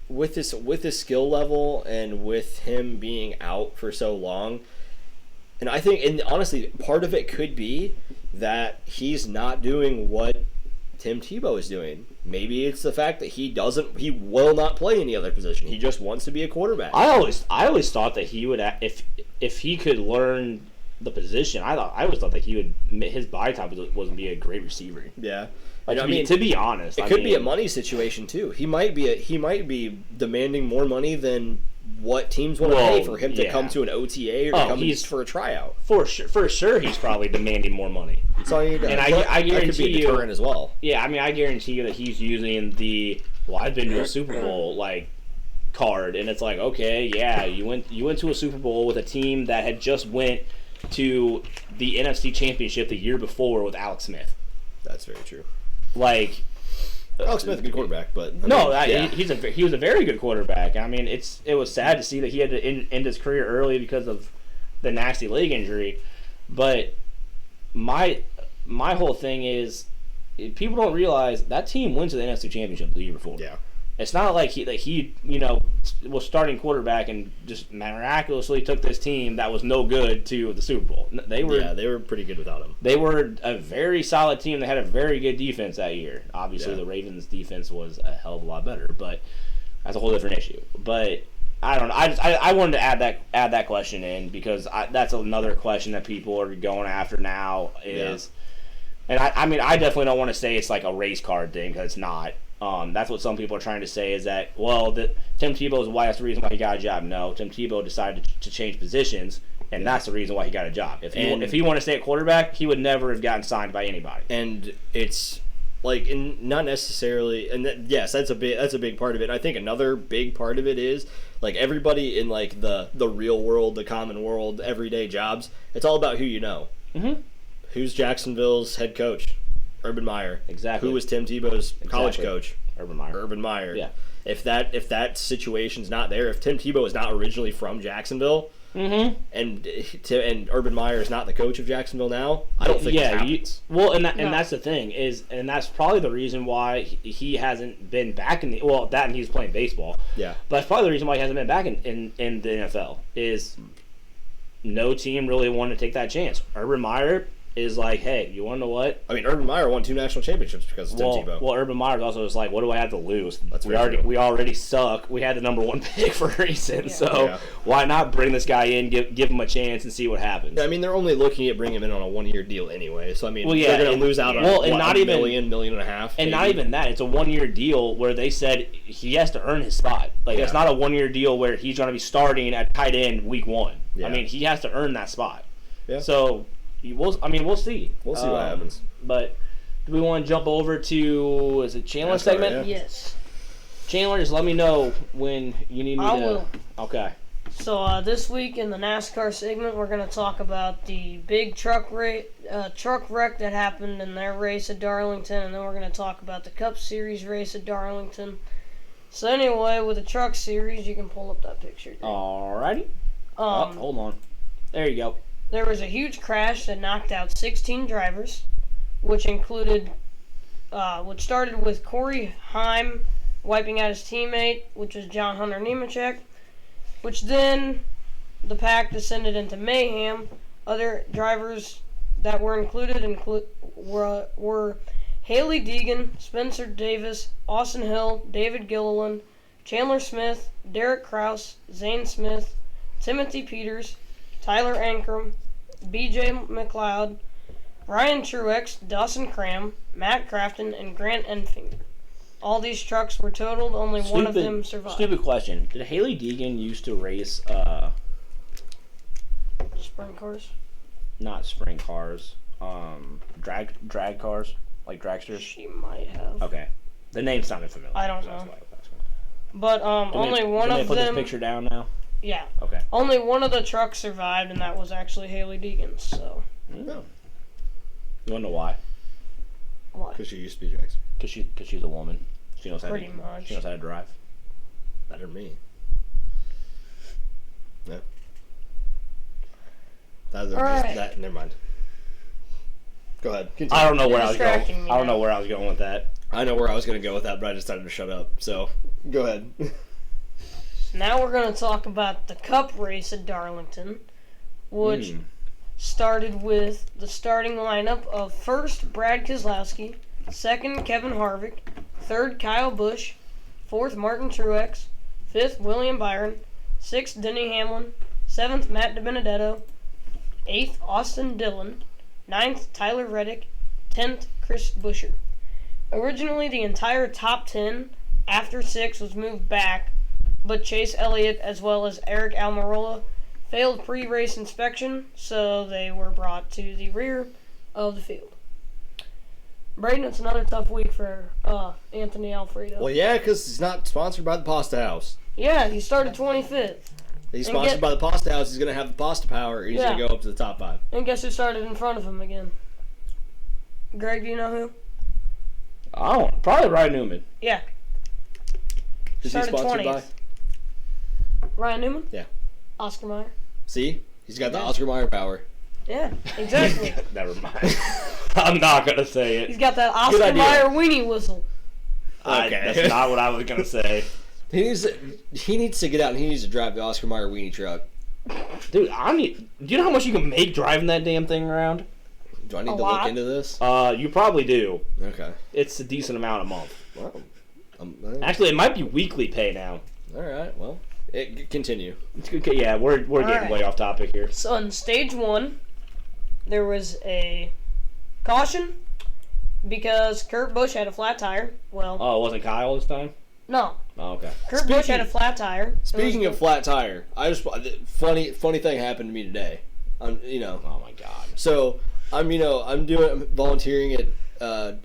with this skill level and with him being out for so long, and I think, and honestly, part of it could be that he's not doing what Tim Tebow is doing. Maybe it's the fact that he will not play any other position. He just wants to be a quarterback. I always thought that he would, if he could learn the position, I always thought that his body type was be a great receiver. Yeah. Like, to be honest, it could be a money situation too. He might be demanding more money than what teams want to pay for him to come to an OTA or to come for a tryout. For sure, he's probably demanding more money. So I guarantee that could be a deterrent as well. Yeah, I mean, I guarantee you that he's using I've been to a Super Bowl card, and it's like, okay, yeah, you went to a Super Bowl with a team that had just went to the NFC Championship the year before with Alex Smith. That's very true. Alex Smith, a good quarterback, but he was a very good quarterback. I mean, it was sad to see that he had to end his career early because of the nasty leg injury. But my whole thing is, people don't realize that team went to the NFC Championship the year before. Yeah, it's not like he was starting quarterback and just miraculously took this team that was no good to the Super Bowl. They were pretty good without him. They were a very solid team. They had a very good defense that year. Obviously, the Ravens' defense was a hell of a lot better, but that's a whole different issue. But I don't know. I wanted to add that question in because that's another question that people are going after now is, and I mean, I definitely don't want to say it's like a race card thing because it's not. That's what some people are trying to say is that, Tim Tebow is why that's the reason why he got a job. No, Tim Tebow decided to change positions, and that's the reason why he got a job. If he wanted to stay at quarterback, he would never have gotten signed by anybody. And it's not necessarily, and yes, that's a big part of it. And I think another big part of it is everybody in the real world, the common world, everyday jobs. It's all about who you know. Mm-hmm. Who's Jacksonville's head coach? Urban Meyer. Exactly. Who was Tim Tebow's college coach? Urban Meyer. Yeah. If that situation's not there, if Tim Tebow is not originally from Jacksonville, mm-hmm. and Urban Meyer is not the coach of Jacksonville now, I don't think it happens. And that's the thing and that's probably the reason why he hasn't been back in that and he's playing baseball. Yeah. But that's probably the reason why he hasn't been back in the NFL is no team really wanted to take that chance. Urban Meyer is like, hey, you want to know what? I mean, Urban Meyer won 2 national championships because of Tim Tebow. Well, Urban Meyer also was like, what do I have to lose? We already suck. We had the number 1 pick for a reason, so why not bring this guy in, give him a chance, and see what happens? Yeah, I mean, they're only looking at bringing him in on a 1-year deal anyway, so I mean, they're going to lose out on $1 million and a half. And not even that. It's a 1-year deal where they said he has to earn his spot. It's not a 1-year deal where he's going to be starting at tight end week 1. Yeah. I mean, he has to earn that spot. Yeah. So we'll see. We'll see what happens. But do we want to jump over to Chandler's segment? Yeah. Yes. Chandler, just let me know when you need me to. I will. Okay. So this week in the NASCAR segment, we're going to talk about the big truck wreck that happened in their race at Darlington, and then we're going to talk about the Cup Series race at Darlington. So anyway, with the truck series, you can pull up that picture. Alrighty. Hold on. There you go. There was a huge crash that knocked out 16 drivers, which started with Corey Haim wiping out his teammate, which was John Hunter Nemechek, which then the pack descended into mayhem. Other drivers that were included were Haley Deegan, Spencer Davis, Austin Hill, David Gilliland, Chandler Smith, Derek Kraus, Zane Smith, Timothy Peters, Tyler Ankrum, B.J. McLeod, Brian Truex, Dawson Cram, Matt Crafton, and Grant Enfinger. All these trucks were totaled. Only one of them survived. Stupid question. Did Haley Deegan used to race sprint cars? Not sprint cars. Drag cars. Like dragsters? She might have. Okay. The name sounded familiar. I don't so that's know. why I was asking. But only one Can of put them. this picture down now? Yeah. Okay. Only one of the trucks survived, and that was actually Haley Deegan's. So. No. You wanna know why? Why? Because she used to be a dragster. Because she's a woman. She knows how Pretty to. much. She knows how to drive. Better than me. No. That. Never mind. Go ahead. Continue. I don't know where I was going. distracting me I don't now. know where I was going with that. I know where I was going to go with that, but I decided to shut up. So, go ahead. Now we're going to talk about the Cup race at Darlington, which started with the starting lineup of first Brad Keselowski, second Kevin Harvick, third Kyle Busch, fourth Martin Truex, fifth William Byron, sixth Denny Hamlin, seventh Matt DiBenedetto, eighth Austin Dillon, ninth Tyler Reddick, 10th Chris Buescher. Originally, the entire top 10 after 6 was moved back, but Chase Elliott as well as Eric Almirola failed pre-race inspection, so they were brought to the rear of the field. Braden, it's another tough week for Anthony Alfredo. Well, yeah, because he's not sponsored by the Pasta House. Yeah, he started 25th. He's sponsored by the Pasta House. He's going to have the pasta power. He's going to go up to the top 5. And guess who started in front of him again? Greg, do you know who? Oh, probably Ryan Newman. Yeah. Is he Started sponsored 20th. by? Ryan Newman? Yeah. Oscar Mayer? See? He's got the Oscar Mayer power. Yeah, exactly. Never mind. I'm not going to say it. He's got that Oscar idea. Mayer weenie whistle. Okay. That's not what I was going to say. He needs to get out and he needs to drive the Oscar Mayer weenie truck. Dude, do you know how much you can make driving that damn thing around? Do I need A to lot. look into this? You probably do. Okay. It's a decent amount a month. Well, Actually, it might be weekly pay now. all right. Well, continue. Okay, yeah, we're getting right. way off topic here. So in stage 1, there was a caution because Kurt Busch had a flat tire. Well, Oh, it wasn't Kyle this time? no. Oh, okay. Kurt Busch had a flat tire. Speaking of flat tire, funny thing happened to me today. Oh my god. So I'm volunteering at a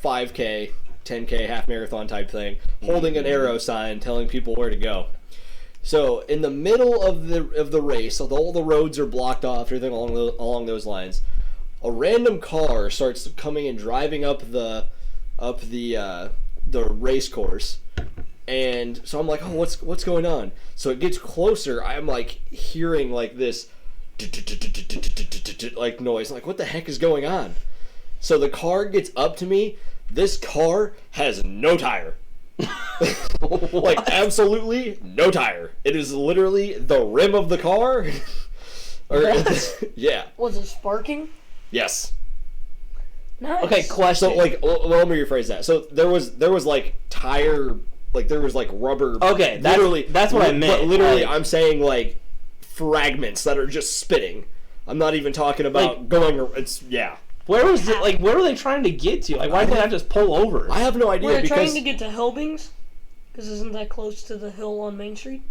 5K, 10K half marathon type thing, holding an arrow sign telling people where to go. So in the middle of the race, so all the roads are blocked off, everything along those lines. A random car starts coming and driving up the race course. And so I'm like, oh, what's going on? So it gets closer. I'm like hearing like this like noise. I'm like, what the heck is going on? So the car gets up to me. This car has no tire. Like absolutely no tire. It is literally the rim of the car. Yeah. Was it sparking? Yes. Nice. Okay, question. So like, let me rephrase that. So there was like tire. Like there was like rubber. Okay, that's what I meant. But literally, Like, I'm saying like fragments that are just spitting. I'm not even talking about Like- going. It's yeah. where was it? Like, where were they trying to get to? Like, why didn't they just pull over? I have no idea Were they because trying to get to Hillbings? Because isn't that close to the hill on Main Street?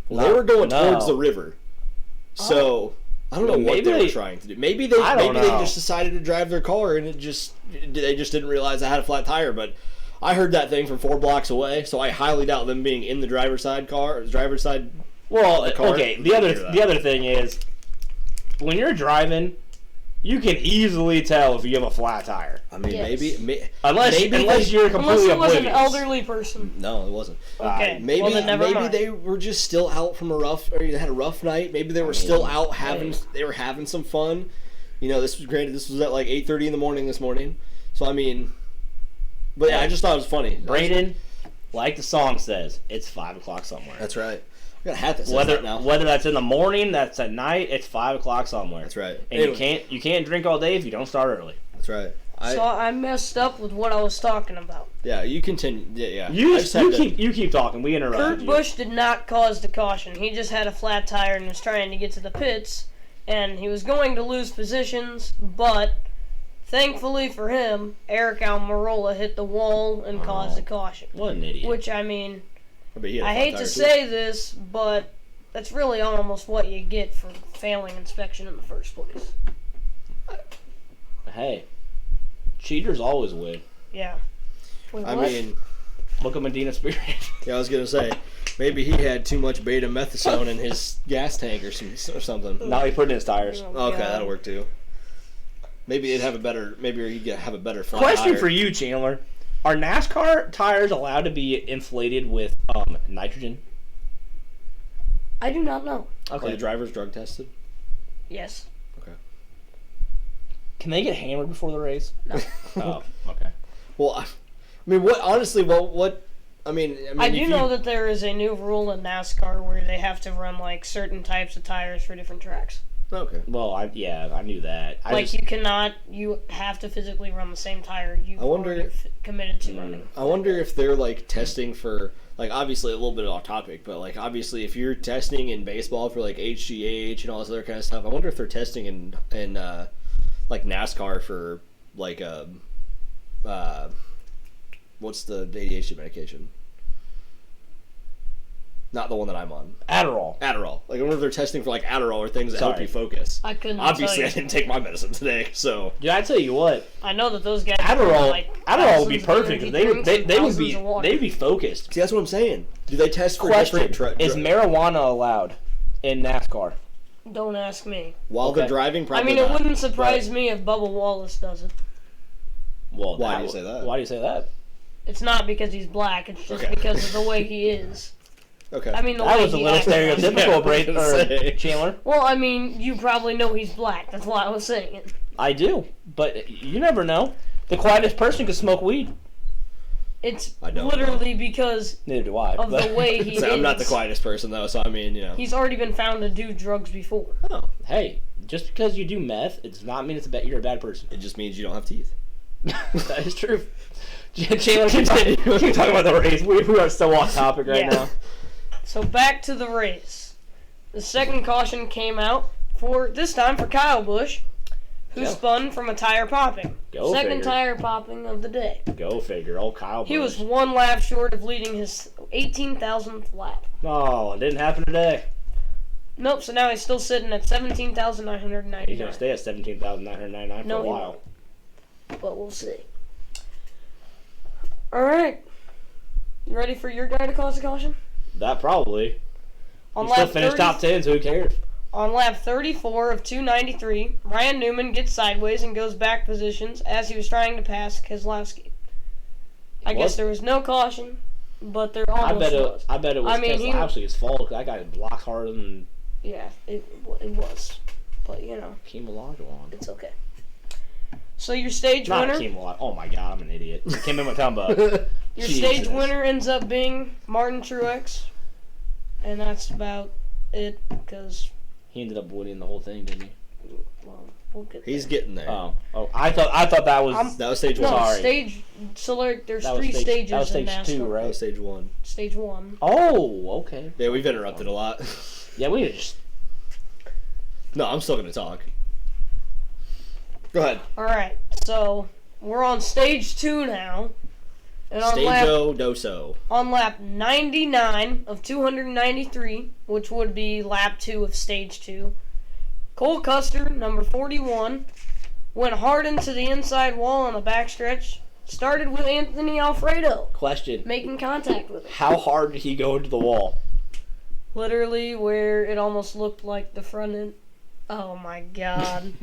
they were going No. towards the river. So I don't know Well, what maybe they were they- trying to do. Maybe they I don't maybe they know. just decided to drive their car and they just didn't realize I had a flat tire. But I heard that thing from 4 blocks away, so I highly doubt them being in the driver's side car or the driver's side. Well, the car. okay. The other thing is, when you're driving, you can easily tell if you have a flat tire. I mean, Yes. Unless you're Unless completely it was an oblivious. elderly person. No, it wasn't. Okay. Maybe well, then never maybe mind. they were just still out from or they had a rough night. Maybe they were still out they were having some fun. This was at like 8:30 in the morning this morning. So I mean, but yeah, I just thought it was funny. Braden, like the song says, it's 5 o'clock somewhere. That's right. I got a hat that says that now. Whether that's in the morning, that's at night, it's 5 o'clock somewhere. That's right. And Anyway. you can't drink all day if you don't start early. That's right. So I messed up with what I was talking about. Yeah, you continue. Yeah. You I just had to- keep talking. We interrupted Kurt you. Busch did not cause the caution. He just had a flat tire and was trying to get to the pits, and he was going to lose positions, but thankfully for him, Eric Almirola hit the wall and caused the caution. What an idiot. Which, I mean, but he had a I flat hate tire, to too. say this, but that's really almost what you get for failing inspection in the first place. Hey, Cheaters always win. Yeah. Wait, I what? mean, Look at Medina Spirit. yeah, I was gonna say maybe he had too much beta-methasone in his gas tank or something. Now he put it in his tires. Oh, Okay, God. that'll work too. Maybe he'd have a better. Maybe he'd have a better flat Question tire. for you, Chandler. Are NASCAR tires allowed to be inflated with nitrogen? I do not know. Are the drivers drug tested? Yes. Okay. Can they get hammered before the race? No. Oh, okay. Well, I mean, what? Honestly, what? I mean, I do know that there is a new rule in NASCAR where they have to run like certain types of tires for different tracks. Okay. Well, I knew that. You have to physically run the same tire you've I wonder- already committed to running. I wonder if they're like testing for like obviously a little bit off topic, but like obviously if you're testing in baseball for like HGH and all this other kind of stuff, I wonder if they're testing in like NASCAR for like what's the ADHD medication? Not the one that I'm on. Adderall. Like I wonder if they're testing for like Adderall or things that help Sorry. you focus. I couldn't Obviously, tell I you. didn't take my medicine today, so Dude, I tell you what, I know that those guys Adderall would be thousands of perfect. energy They drinks and would thousands be of water. they'd be focused. see that's what I'm saying. Do they test for Question: different Is marijuana allowed in NASCAR? Don't ask me. while they're Okay. driving? I Probably mean, it not. wouldn't surprise me if Bubba Wallace does it. Well, Why do you say that? Why do you say that? It's not because he's black. It's just Okay. because of the way he is. Okay. I mean, the That way was a he little acts now. stereotypical, Yeah, I was Braden gonna or say. Chandler. Well, I mean, you probably know he's black. That's why I was saying it. I do, but you never know. The quietest person could smoke weed. It's I don't literally because Neither do I. of but- the way he is. So I'm not the quietest person though, so I mean, you know. He's already been found to do drugs before. Oh, Hey, just because you do meth, it does not mean you're a bad person. it just means you don't have teeth. That is true. Chandler, keep talking about the race. We are so off topic right Yeah. now. So back to the race. The second caution came out this time for Kyle Busch, who Yeah. spun from a tire popping. Go Second figure. tire popping of the day. Go figure. Old Kyle He was Busch. one lap short of leading his 18,000th lap. Oh, it didn't happen today. Nope, so now he's still sitting at He's 17,999. going to stay at 17,999 for No, a he while. But we'll see. Alright. You ready for your guy to cause a caution? That probably. On He still lap finished 30 top 10, so who cares? On lap 34 of 293, Ryan Newman gets sideways and goes back positions as he was trying to pass Keselowski. I guess there was no caution, but there almost was. I bet it was I mean, he- Keselowski's fault. 'Cause that guy blocks harder than Yeah, it was. But, you know, Keem Olajuwon. it's okay. So your stage Not winner, Keem Olajuwon. Oh my god, I'm an idiot. Kim Mutombo. your Jesus. stage winner ends up being Martin Truex. And that's about it, because, He ended up winning the whole thing, didn't he? well, we'll get He's there. getting there. Oh, I thought that was That was stage No, one. Sorry. stage, so like, there's That was three stage- stages that was in stage NASCAR. 2, right? That was stage one. Stage 1. Oh, okay. Yeah, we've interrupted a lot. Yeah, we need to just No, I'm still gonna talk. Go ahead. Alright, so we're on stage 2 now. And on lap, Stage-o doso. on lap 99 of 293, which would be lap 2 of stage 2, Cole Custer, number 41, went hard into the inside wall on the backstretch, started with Anthony Alfredo, question. making contact with him. How hard did he go into the wall? Literally where it almost looked like the front end. Oh my god.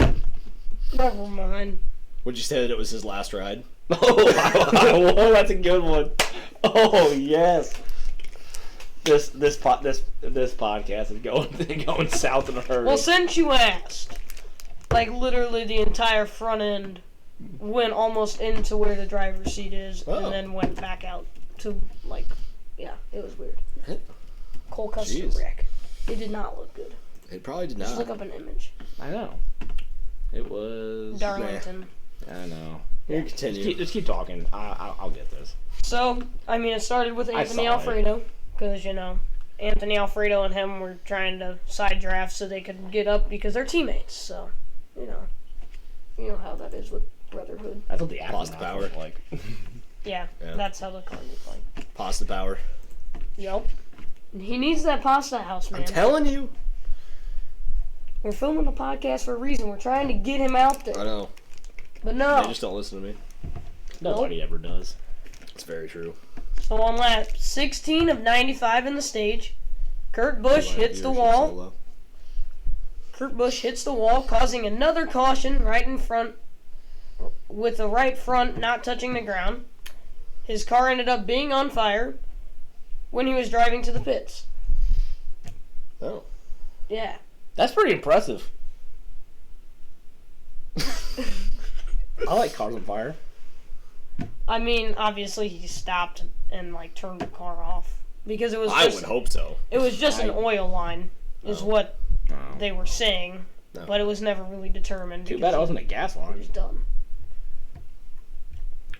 Never mind. Would you say that it was his last ride? Oh, that's a good one. Oh yes. This podcast is going south in a hurry. Well, since you asked, like literally the entire front end went almost into where the driver's seat is, Oh. and then went back out to like, yeah, it was weird. Cole Custer Jeez. wreck. It did not look good. It probably did Just not. look up an image. I know. It was. Darlington. I know. You Just continue. keep talking. I'll get this. So, I mean, it started with I Anthony saw it. Alfredo, because, you know, Anthony Alfredo and him were trying to side draft so they could get up because they're teammates. So, you know how that is with brotherhood. I thought the Lost the aftermath power. was like. Yeah, Yeah. that's how the car looked like. Pasta power. Yup. He needs that pasta house, man. I'm telling you. We're filming the podcast for a reason. We're trying to get him out I there. know. But no. They just don't listen to me. Nobody ever does. It's very true. So on lap 16 of 95 in the stage, Kurt Busch hits the wall. Kurt Busch hits the wall, causing another caution right in front, with the right front not touching the ground. His car ended up being on fire when he was driving to the pits. Oh. Yeah. That's pretty impressive. I like cars on fire. I mean, obviously he stopped and like turned the car off because it was. I would hope so. It was just an oil line, is what they were saying, No. but it was never really determined. Too bad it wasn't a gas It line. was done.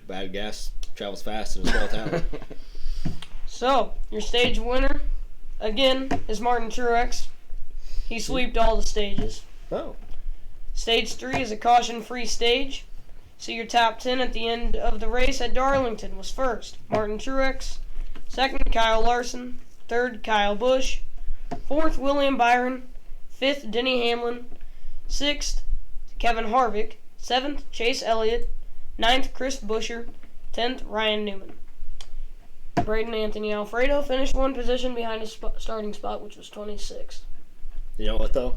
Bad gas travels fast in a small town. So your stage winner, again, is Martin Truex. He sweeped all the stages. Oh. Stage 3 is a caution-free stage. So your top 10 at the end of the race at Darlington was first, Martin Truex. Second, Kyle Larson. Third, Kyle Busch. Fourth, William Byron. Fifth, Denny Hamlin. Sixth, Kevin Harvick. Seventh, Chase Elliott. Ninth, Chris Buescher. 10th, Ryan Newman. Braden Anthony Alfredo finished one position behind his starting spot, which was 26th. You know what, though?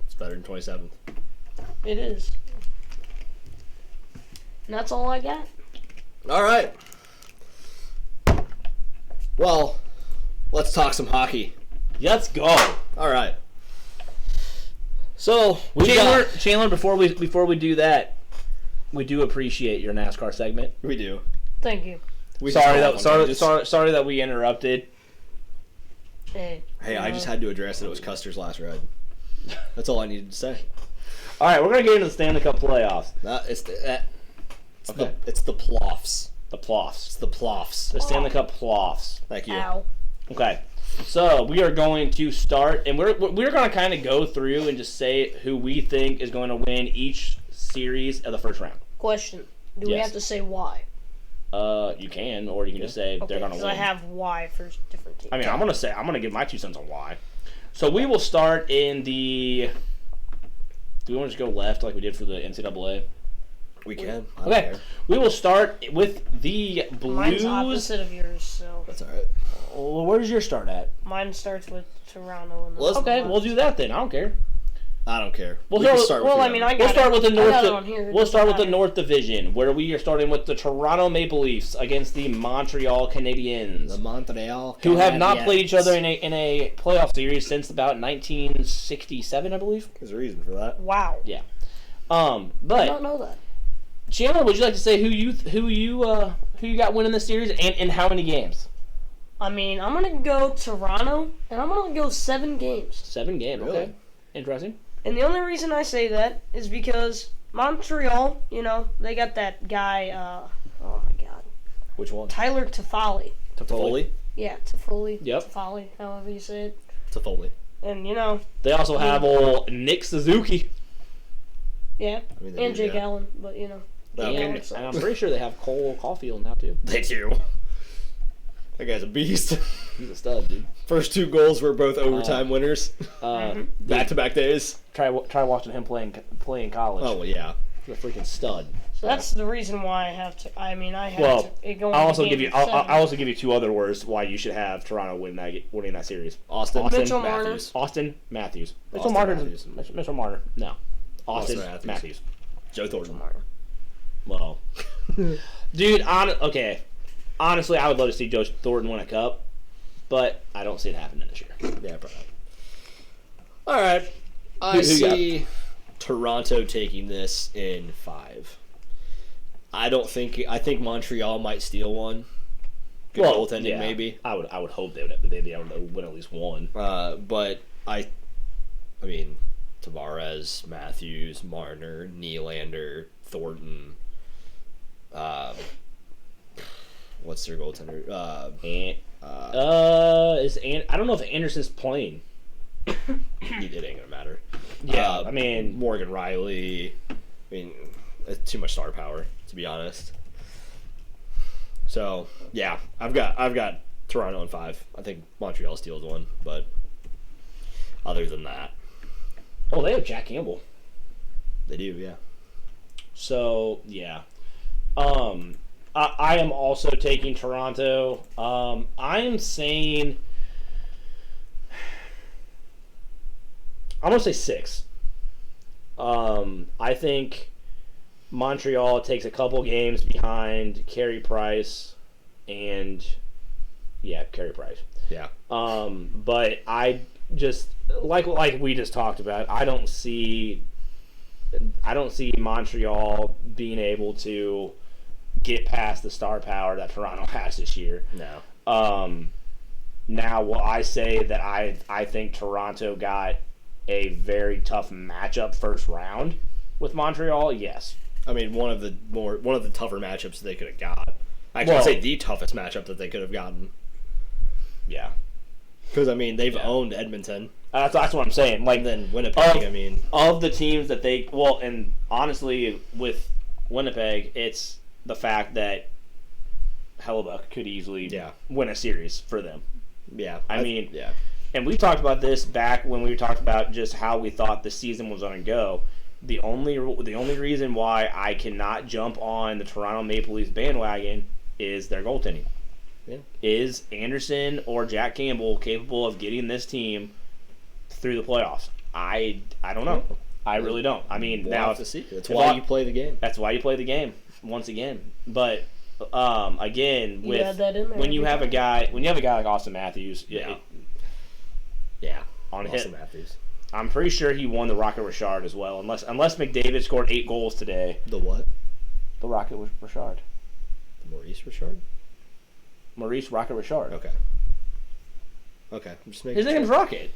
It's better than 27th. It is. And that's all I got. All right. Well, let's talk some hockey. Let's go. All right. So, Chandler, before we do that, we do appreciate your NASCAR segment. We do. Thank you. Sorry that we interrupted. Hey, I just had to address that it was Custer's last ride. That's all I needed to say. All right, we're gonna get into the Stanley Cup playoffs. It's the ploffs. The It's ploffs. the ploffs. The Stanley Cup ploffs. Thank you. ow. Okay, so we are going to start, and we're going to kind of go through and just say who we think is going to win each series of the first round. Question. Do we Yes. have to say why? You can, or you can just say they're going to Because win. I have why for different teams. I mean, I'm going to give my 2 cents on why. So we will start in the. Do we want to just go left like we did for the NCAA? We can. I don't Okay, care. we will start with the Blues. Mine's opposite of yours, so That's all right. Well, where does yours start at? mine starts with Toronto and Let's- Okay, we'll do that then. I don't care. I don't care. We'll We can start- start with well, I the mean, other. I got We'll start it. with the I got it North. on here. It We'll doesn't start with the matter. North Division, where we are starting with the Toronto Maple Leafs against the Montreal Canadiens, The Montreal who have not Canadiens. played each other in a playoff series since about 1967, I believe. There's a reason for that. Wow. I don't But know that. Chandler, would you like to say who you got winning this series and how many games? I mean, I'm going to go Toronto, and I'm going to go 7 games. 7 games. Really? Okay, interesting. And the only reason I say that is because Montreal, they got that guy, oh my god, Which one? Tyler Toffoli. Toffoli? Yeah, Toffoli. Yep. Toffoli, however you say it. Toffoli. And, They also have old Nick Suzuki. yeah, I mean, they and do, Jake yeah. Allen, but, Okay. And I'm pretty sure they have Cole Caulfield now too. They do. That guy's a beast. He's a stud, dude. First 2 goals were both overtime winners. Back-to-back days. Try watching him play in college. Oh, well, yeah. He's a freaking stud. So that's the reason why I have to. I mean, I have Well, to. It going I'll to also game give you. 7. I'll also give you 2 other words why you should have Toronto winning that series. Austin Mitchell Marner. Matthews. Austin Matthews. Austin Matthews. Mitchell Marner. No. Austin Matthews. Matthews. Joe Thornton. Well, dude. Okay. Honestly, I would love to see Joe Thornton win a cup, but I don't see it happening this year. Yeah, probably. All right. I Who see Toronto taking this in 5. I think Montreal might steal one. Good goaltending, maybe. I would hope they would win at least one. But I mean, Tavares, Matthews, Marner, Nylander, Thornton. What's their goaltender? I don't know if Anderson's playing. It ain't gonna matter. Yeah, I mean Morgan Riley. I mean, it's too much star power, to be honest. So yeah, I've got Toronto in 5. I think Montreal steals one, but other than that, they have Jack Campbell. they do. Yeah. So yeah, I am also taking Toronto. I am saying, I'm going to say 6. I think Montreal takes a couple games behind Carey Price and, Carey Price. Yeah. But I just, like we just talked about, I don't see Montreal being able to get past the star power that Toronto has this year. No. Now, will I say that I think Toronto got a very tough matchup first round with Montreal? Yes. I mean, one of the tougher matchups they could have got. Actually, I'd say the toughest matchup that they could have gotten. Yeah. Because, I mean, they've owned Edmonton. That's what I'm saying. Like, And then Winnipeg, of the teams that and honestly, with Winnipeg, it's the fact that Hellebuck could easily win a series for them. Yeah. I mean, yeah. And we talked about this back when we talked about just how we thought the season was going to go. The only reason why I cannot jump on the Toronto Maple Leafs bandwagon is their goaltending. Yeah. Is Anderson or Jack Campbell capable of getting this team through the playoffs? I don't know. I really don't. I mean, We'll now have to see. That's why you play the game. That's why you play the game once again. But again, You had that in there when you every have a time. guy like Austin Matthews, Yeah. on Austin hit, Matthews. I'm pretty sure he won the Rocket Richard as well, unless McDavid scored 8 goals today. The what? The Rocket Richard. Maurice Richard? Maurice Rocket Richard. Okay. I'm just making His name's Rocket.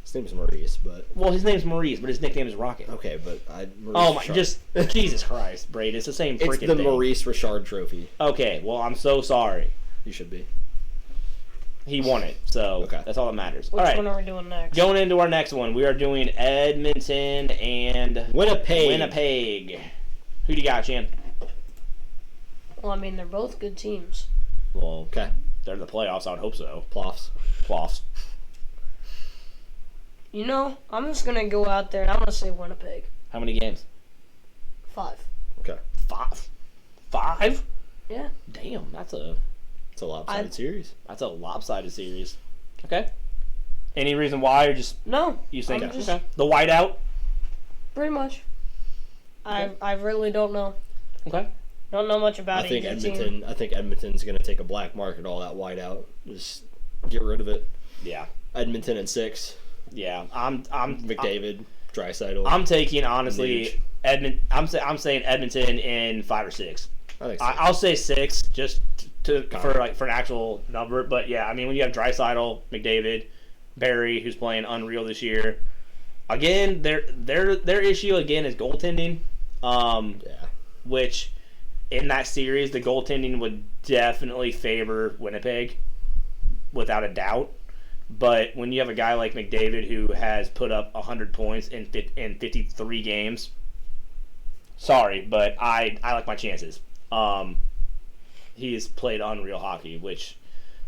His name's Maurice, but... Well, his name's Maurice, but his nickname is Rocket. Okay, but Maurice Oh, my, Richard. just, Jesus Christ, Braden. It's the same freaking It's the thing. Maurice Richard trophy. Okay, well, I'm so sorry. You should be. He won it, so Okay. that's all that matters. Which all right, one are we doing next? going into our next one, we are doing Edmonton and Winnipeg. Who do you got, Chan? Well, I mean, they're both good teams. Well, Okay. they're in the playoffs. I would hope so. Ploffs. Playoffs. You know, I'm just going to go out there and I'm going to say Winnipeg. How many games? 5. Okay. 5. 5? Yeah. Damn, that's a It's a lopsided series. lopsided series. Okay. Any reason why, or just No. you think? I'm just- Okay. The whiteout. Pretty much. I really don't know. Okay. Don't know much about I think either team. Edmonton. I think Edmonton's going to take a black market all that white out. Just get rid of it. Yeah. Edmonton in 6. Yeah. I'm McDavid, Draisaitl. I'm taking honestly Nuge. I'm saying Edmonton in 5 or 6. I think so. I'll say 6 just for an actual number. But yeah, I mean when you have Draisaitl, McDavid, Barry, who's playing unreal this year. Again, their issue again is goaltending. Which in that series the goaltending would definitely favor Winnipeg, without a doubt. But when you have a guy like McDavid who has put up 100 points in 53 games, sorry, but I like my chances. He's played unreal hockey, which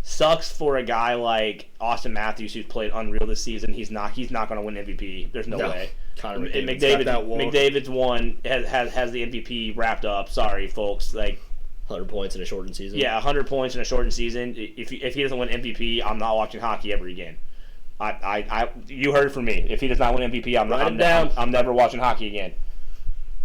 sucks for a guy like Austin Matthews who's played unreal this season. He's not going to win MVP. There's no way. Connor McDavid's got that wall. McDavid's won has the MVP wrapped up. Sorry, folks. Like 100 points in a shortened season. yeah, 100 points in a shortened season. If he doesn't win MVP, I'm not watching hockey ever again. You heard from me. If he does not win MVP, I'm never watching hockey again.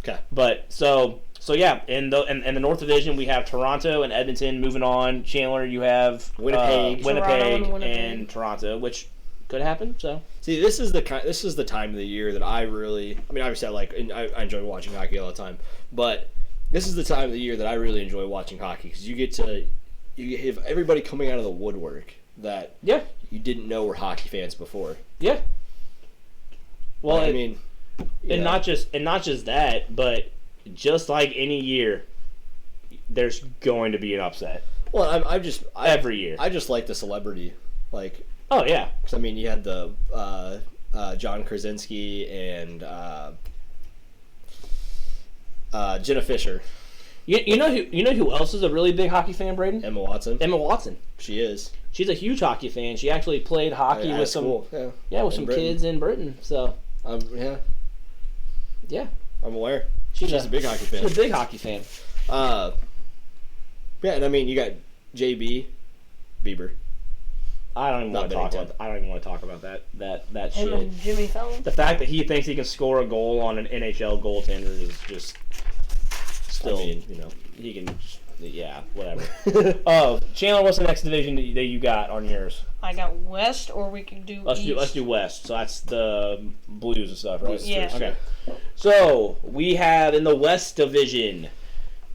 Okay. But so yeah, in the North Division we have Toronto and Edmonton moving on. Chandler, you have Winnipeg. Toronto and Toronto, which could happen. So See, this is the time of the year that I really. I mean, obviously, I enjoy watching hockey all the time, but this is the time of the year that I really enjoy watching hockey because you have everybody coming out of the woodwork that yeah, you didn't know were hockey fans before. yeah. Well, I mean, and not just that, but just like any year, there's going to be an upset. Well, Every year. I just like the celebrity, like. Oh yeah, Because, I mean, you had the John Krasinski and Jenna Fisher. you know who else is a really big hockey fan, Braden? Emma Watson. Emma Watson. She is. She's a huge hockey fan. She actually played hockey At with some school. with In some Britain. kids in Britain. So Yeah, yeah, I'm aware. she's a big hockey fan. She's a big hockey fan. Yeah, and I mean, you got JB, Bieber. I don't even Not want to been talk in about. I don't even want to talk about that Him shit. and Jimmy Fallon. The fact that he thinks he can score a goal on an NHL goaltender is just still, I mean, he can. Yeah, whatever. Chandler, what's the next division that you got on yours? I got West, or we can do East. Let's do West. So that's the Blues and stuff, right? Yeah. Okay. So we have in the West Division,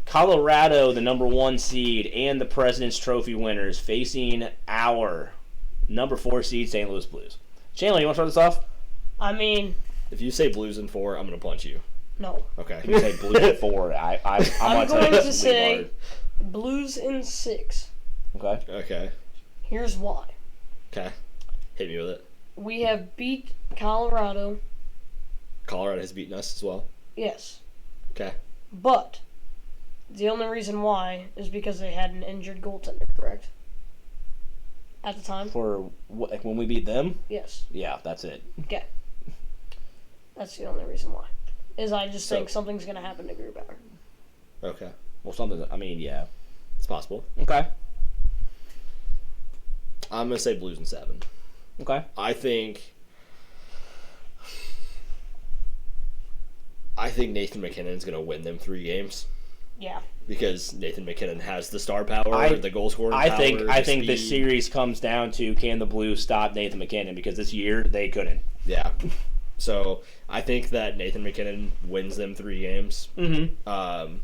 Colorado, the number 1 seed, and the President's Trophy winners facing our number 4 seed, St. Louis Blues. Chandler, you want to start this off? I mean, If you say Blues in 4, I'm gonna punch you. no. Okay. If you say Blues at 4, I'm I'm going to tell you going this to is say hard. Blues in 6. Okay. Okay. Here's why. Okay. Hit me with it. We have beat Colorado, Colorado has beaten us as well. yes. Okay. But the only reason why is because they had an injured goaltender, correct? At the time? For like when we beat them? Yes. Yeah, that's it. Okay. That's the only reason why. Is I just So- think something's going to happen to Grape. Okay. Well, something. I mean, yeah. It's possible. Okay. I'm gonna say Blues in 7. Okay. I think Nathan McKinnon's gonna win them 3 games Yeah. because Nathan McKinnon has the star power, the goal scoring power. I think this speed. series comes down to can the Blues stop Nathan McKinnon, because this year they couldn't. Yeah. So I think that Nathan McKinnon wins them 3 games. Mm-hmm.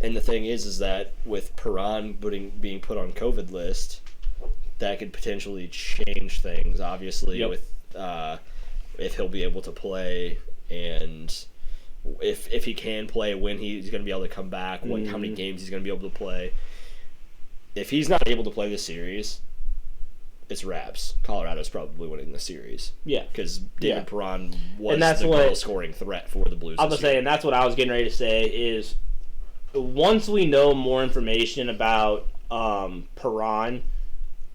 And the thing is that with Perron being put on COVID list, that could potentially change things. Obviously, Yep. with if he'll be able to play, and if he can play, when he's going to be able to come back, how many games he's going to be able to play. If he's not able to play this series, it's wraps. Colorado's probably winning the series. Yeah. Because David Perron was And that's the what- goal scoring threat for the Blues. I was this gonna say, year. and that's what I was getting ready to say is, once we know more information about Perron,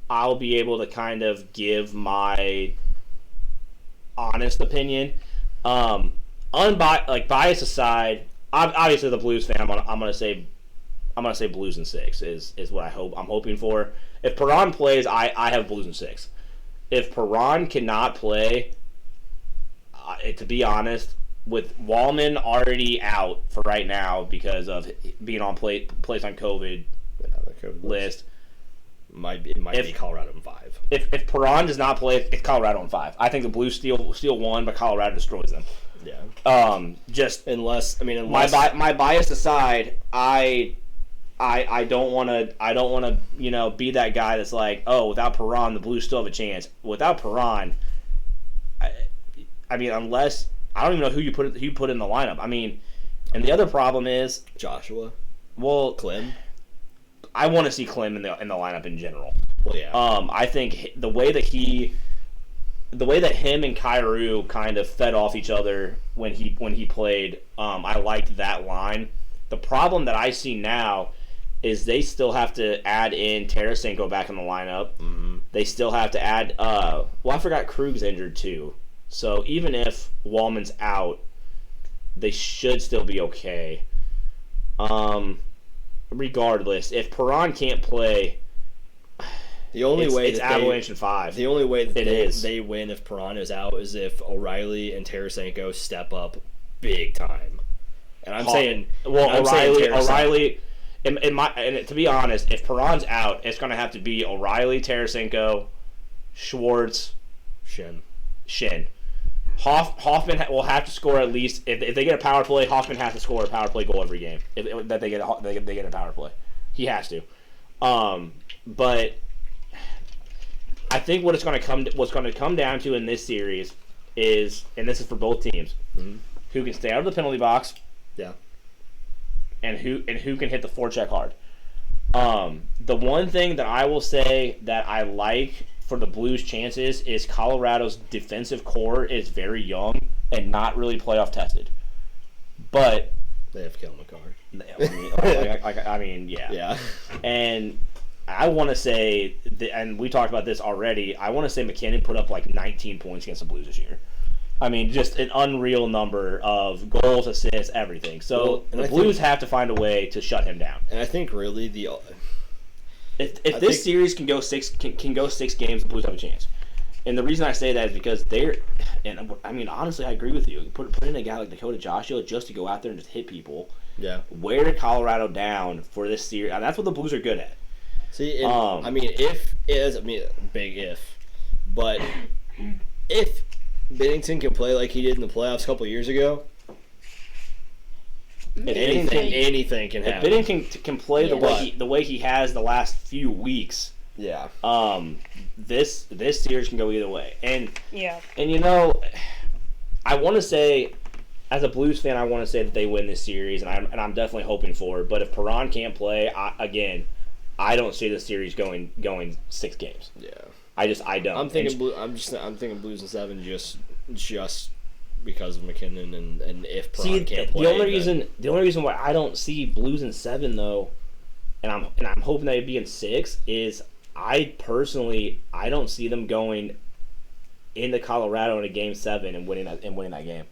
I'll be able to kind of give my honest opinion. Bias aside, obviously the Blues fan, I'm gonna say Blues in 6 is what I'm hoping for. If Perron plays, I have Blues in 6. If Perron cannot play, to be honest, with Wallman already out for right now because of being on place on COVID list, it might be Colorado in 5. if Perron does not play, it's Colorado in 5. I think the Blues steal 1, but Colorado destroys them. Yeah. Unless my bias aside, I don't want to be that guy that's like, oh, without Perron the Blues still have a chance. Without Perron, I mean, unless I don't even know who you put in the lineup. I mean, and the other problem is Joshua. Well, Clem. I want to see Clem in the lineup in general. Well, yeah. I think the way that him and Kyrou kind of fed off each other when he played, I liked that line. The problem that I see now is they still have to add in Tarasenko back in the lineup. Mm-hmm. They still have to add. I forgot Krug's injured too. So even if Wallman's out, they should still be okay. Regardless, if Perron can't play, the only way it's Avalanche in 5. The only way that It they win if Perron is out is if O'Reilly and Tarasenko step up big time. And I'm saying, O'Reilly. To be honest, if Perron's out, it's going to have to be O'Reilly, Tarasenko, Schwartz, Shin. Hoffman will have to score at least if they get a power play. Hoffman has to score a power play goal every game that they get a power play. He has to. But I think what's going to come down to in this series is, and this is for both teams, who can stay out of the penalty box. Yeah. And who can hit the forecheck hard. The one thing that I will say that I like for the Blues' chances is Colorado's defensive core is very young and not really playoff tested. But they have Kale McCarr. Yeah. Yeah. And I want to say, and we talked about this already, I want to say McKinnon put up like 19 points against the Blues this year. I mean, just an unreal number of goals, assists, everything. So Well, the Blues have to find a way to shut him down. And I think really If this series can go 6 games, the Blues have a chance. And the reason I say that is because and I mean, honestly, I agree with you. Put in a guy like Dakota Joshua just to go out there and just hit people. Yeah. Wear Colorado down for this series. And that's what the Blues are good at. See, I mean, big if, but if Binnington can play like he did in the playoffs a couple years ago, anything can happen. If Binnington can play the way he has the last few weeks, yeah. This series can go either way. And Yeah. and I want to say, as a Blues fan, I want to say that they win this series, and I'm definitely hoping for it. But if Perron can't play, I don't see the series going 6 games. Yeah. I don't. I'm thinking Blues in 7 just because of McKinnon and if Perron can't play. The only reason why I don't see Blues in 7 though, and I'm hoping that it'd be in 6 is I don't see them going into Colorado in a game 7 and winning that game.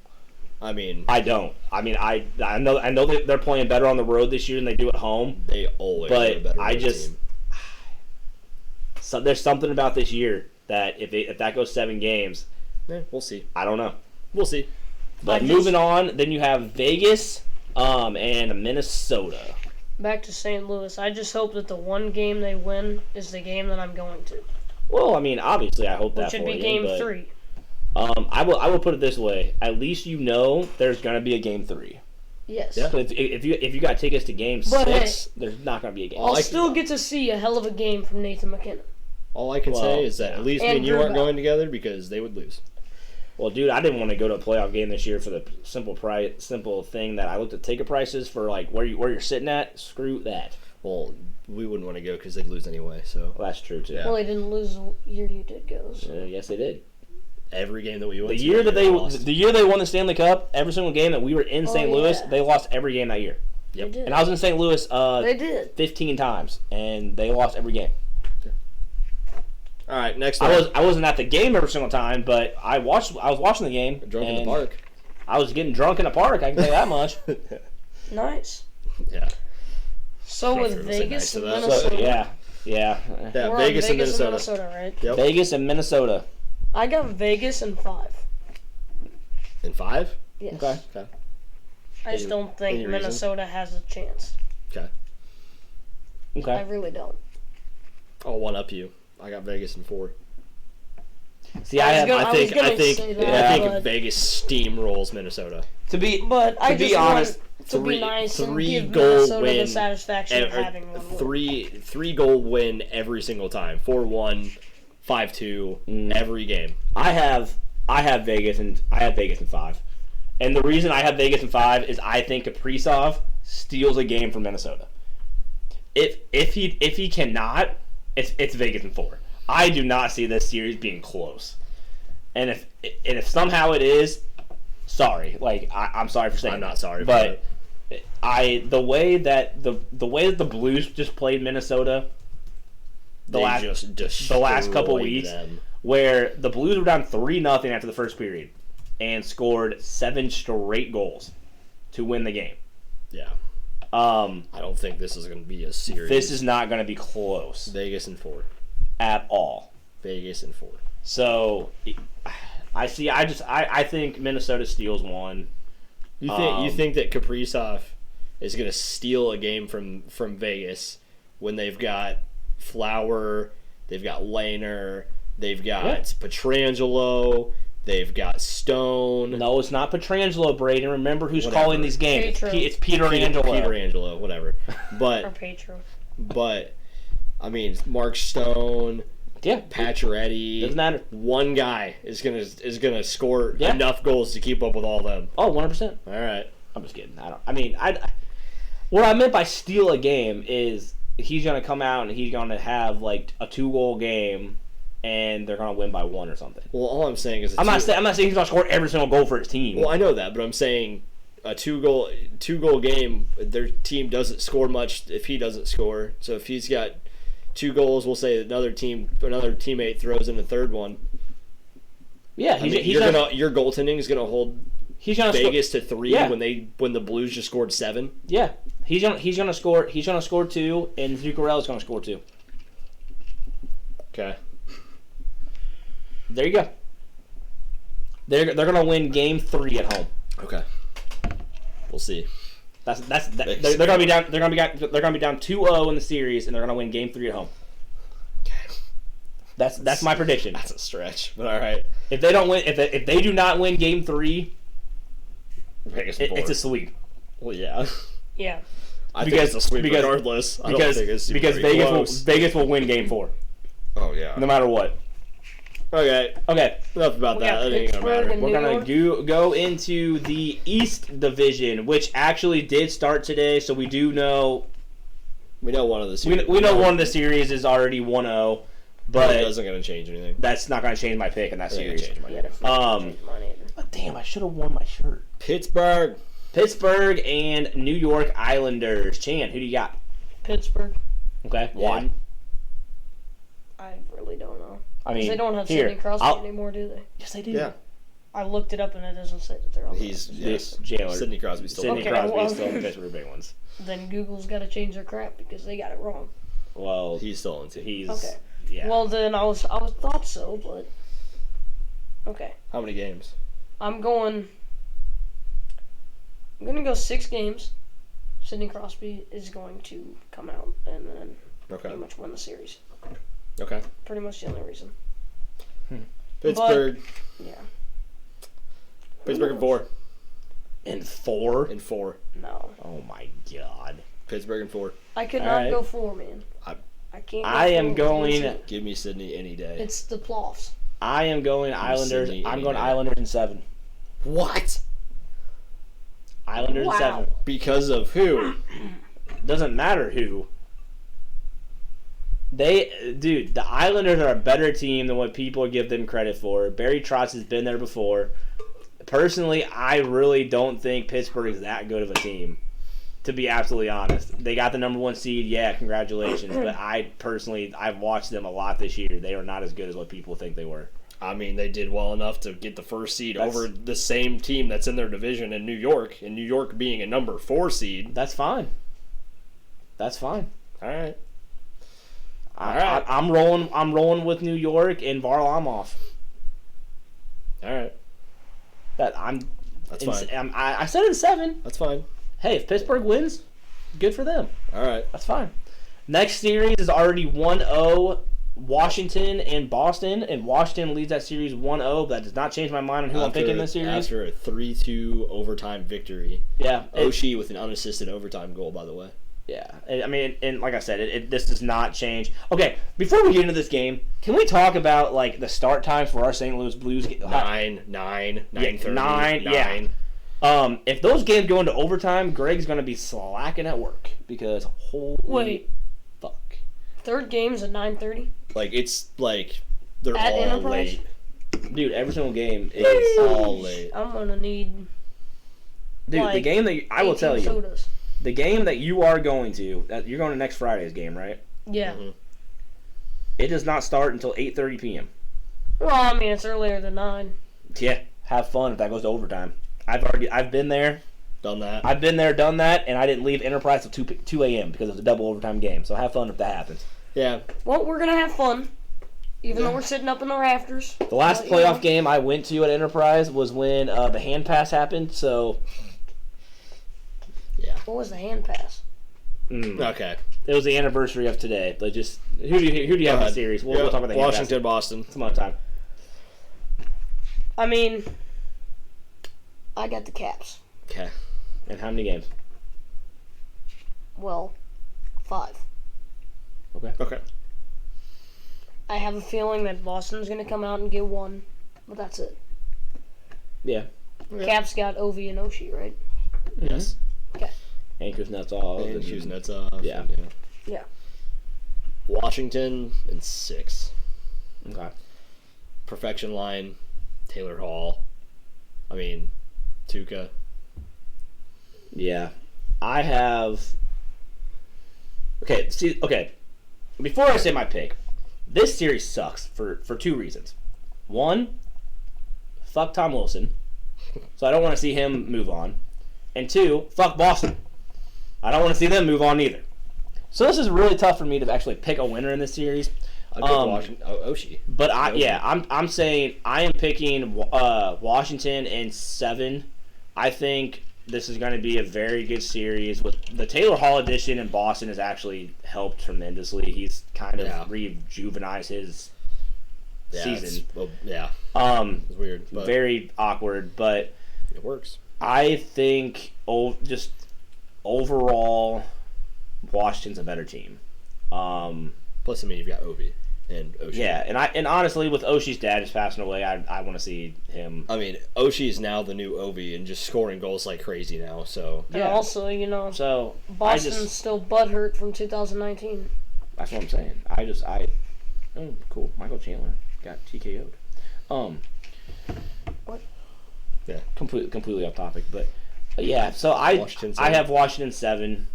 I mean, I don't. I mean, I know that they're playing better on the road this year than they do at home. They always are a better road team. So there's something about this year that if that goes 7 games, we'll see. I don't know. We'll see. But moving on, then you have Vegas and Minnesota. Back to St. Louis. I just hope that the one game they win is the game that I'm going to. Well, I mean, obviously, I hope that Which for would be you, game 3. I will put it this way: at least there's going to be a game 3. Yes. Yeah. So if you got tickets to game But 6, there's not going to be a game. I'll still get to see a hell of a game from Nathan McKinnon. All I can say is that at least me and you aren't going together because they would lose. Well, dude, I didn't want to go to a playoff game this year for the simple thing that I looked at ticket prices for like where you're sitting at. Screw that. Well, we wouldn't want to go because they'd lose anyway. So Well, that's true too. Yeah. Well, they didn't lose the year you did go. So. Yes, they did. every game that we went The to, year that lost. the year they won the Stanley Cup, every single game that we were in St. Louis, yeah. they lost every game that year. Yep. They did. And I was in St. Louis They did. 15 times, and they lost every game. All right, next I one. wasn't at the game every single time, but I was watching the game. Drunk in the and park. I was getting drunk in the park. I can tell you that much. Nice. Yeah. So Not with sure to say Vegas nice to and that. Minnesota. Yeah. Yeah, We're on Vegas and Minnesota. right? Yep. Vegas and Minnesota. I got Vegas in 5. In 5? Yes. Okay. I just don't think any reason? Minnesota has a chance. Okay. I Okay. really don't. I'll one up you. I got Vegas in 4. See, I I was have gonna- I say think that, but- Vegas steamrolls Minnesota. to be But I to be just honest. want to be nice and three give goal Minnesota win, the satisfaction of having one win. three goal win every single time. 4-1, 5-2 every game. I have Vegas in 5. And the reason I have Vegas in 5 is I think Kaprizov steals a game from Minnesota. If he cannot, it's Vegas in 4. I do not see this series being close. And if somehow it is, sorry. Like I'm sorry for saying I'm that. not sorry, but the way that the Blues just played Minnesota the last couple weeks, where the Blues were down 3-0 after the first period and scored 7 straight goals to win the game. Yeah. I don't think this is going to be a series. This is not going to be close Vegas in 4. at all. Vegas in 4. So I think Minnesota steals one. You think that Kaprizov is going to steal a game from Vegas when they've got Flower, they've got Lehner, they've got Pietrangelo, they've got Stone. No, it's not Pietrangelo, Braden. Remember who's Whatever. calling these games. Petro. It's Pietrangelo. Pietrangelo, whatever. Or Petro. But I mean, Mark Stone, Yeah. Pacioretty. Doesn't matter. One guy is gonna score Yeah. enough goals to keep up with all them. Oh, 100%. All right. I'm just kidding. What I meant by steal a game is he's going to come out and he's going to have like a 2-goal game and they're going to win by 1 or something. Well, all I'm saying is I'm not saying he's going to score every single goal for his team. Well, I know that, but I'm saying a two goal game. Their team doesn't score much if he doesn't score. So if he's got 2 goals, we'll say another teammate throws in a third one. Yeah, your goaltending is gonna hold he's gonna Vegas to 3 Yeah. when the Blues just scored 7. Yeah, he's gonna score 2, and Zuccarello's gonna score 2. Okay. There you go. They're gonna win Game 3 at home. Okay. We'll see. They're gonna be down. They're gonna be down 2-0 in the series, and they're gonna win Game 3 at home. Okay. That's my prediction. That's a stretch, but all right. If they don't win, if they do not win Game 3, Vegas it's a sweep. Well, yeah. Yeah. I think it's a sweep regardless. I don't think it's because Vegas will win Game 4. Oh yeah. No matter what. Okay. Enough about that. That ain't gonna matter. We're gonna go into the East Division, which actually did start today. So we do know. We know one of the series. We know one of the series is already 1-0, but it doesn't gonna change anything. That's not gonna change my pick in that series. Change my pick. But damn, I should have worn my shirt. Pittsburgh And New York Islanders. Chan, who do you got? Pittsburgh. Okay. Why? I really don't know. I mean, they don't have Sidney Crosby anymore, do they? Yes, they do. Yeah. I looked it up and it doesn't say that they're on. Jailer. Sidney Crosby's still. Sidney Okay, Crosby well, is still the Pittsburgh big ones. Then Google's got to change their crap because they got it wrong. Well, he's still on team. He's okay. Yeah. Well, then I thought so, but okay. How many games? I'm gonna go 6 games. Sidney Crosby is going to come out and then pretty much win the series. Okay. Pretty much the only reason. Pittsburgh. But, yeah. Pittsburgh in 4. In 4? In 4. No. Oh my god. Pittsburgh in 4. I could not go 4, man. I can't. I am going. Give me Sidney any day. It's the playoffs. I am going Islanders. Sidney I'm going day. Islanders in 7. What? Islanders in 7. Because of who? Doesn't matter who. The Islanders are a better team than what people give them credit for. Barry Trotz has been there before. Personally, I really don't think Pittsburgh is that good of a team, to be absolutely honest. They got the number 1 seed, yeah, congratulations. But I've watched them a lot this year. They are not as good as what people think they were. I mean, they did well enough to get the first seed over the same team that's in their division in New York, and New York being a number 4 seed. That's fine. All right. I'm rolling with New York and Varlamov. All right. That's fine. I said it in 7. That's fine. Hey, if Pittsburgh wins, good for them. All right. That's fine. Next series is already 1-0, Washington and Boston, and Washington leads that series 1-0. But that does not change my mind on who I'm picking this series. After a 3-2 overtime victory. Yeah. Oshie with an unassisted overtime goal, by the way. Yeah. I mean, and like I said, this does not change. Okay, before we get into this game, can we talk about like the start times for our St. Louis Blues? 9:30. 9. Yeah. If those games go into overtime, Greg's going to be slacking at work because holy fuck. Third game's at 9:30. Like it's like they're At all Enterprise? Dude, every single game is all late. I'm gonna need. Dude, like, the game that I will tell you, sodas. the game that you are going to, you're going to next Friday's game, right? Yeah. Mm-hmm. It does not start until 8:30 p.m. Well, I mean, it's earlier than 9. Yeah, have fun if that goes to overtime. I've been there, Done that. I've been there, done that, and I didn't leave Enterprise till 2 a.m. because it was a double overtime game. So have fun if that happens. Yeah. Well, we're gonna have fun, even though we're sitting up in the rafters. The last playoff game I went to at Enterprise was when the hand pass happened. So Yeah. What was the hand pass? Okay. it was the anniversary of today. But just who do you have in the series? We'll talk about the hand pass. Washington, Boston. Some other time. I mean, I got the Caps. Okay. And how many games? Well, 5. Okay. I have a feeling that Boston's gonna come out and get 1, but that's it. Yeah. Caps got Ovi and Oshie, right? Yes. Okay. And Kuznetsov. And Kuznetsov. Yeah. Yeah. Washington in 6. Okay. Perfection line. Taylor Hall. I mean, Tuca. Yeah. I have... Okay. Before I say my pick, this series sucks for 2 reasons. One, fuck Tom Wilson. So I don't want to see him move on. And 2, fuck Boston. I don't want to see them move on either. So this is really tough for me to actually pick a winner in this series. I'd pick Washington. Oshie. But I'm saying I am picking Washington in 7. I think this is going to be a very good series. With the Taylor Hall edition in Boston has actually helped tremendously. He's kind of rejuvenized his season. It's weird. But very awkward, but it works. I think just overall, Washington's a better team. Plus, I mean, you've got Obi and Oshie. Yeah, and honestly, with Oshie's dad just passing away, I want to see him. I mean, Oshie is now the new Obi and just scoring goals like crazy now. So And also, so Boston's still butthurt from 2019. That's what I'm saying. Oh, cool. Michael Chandler got TKO'd. What? Yeah. Completely off topic, but yeah. So I have Washington 7.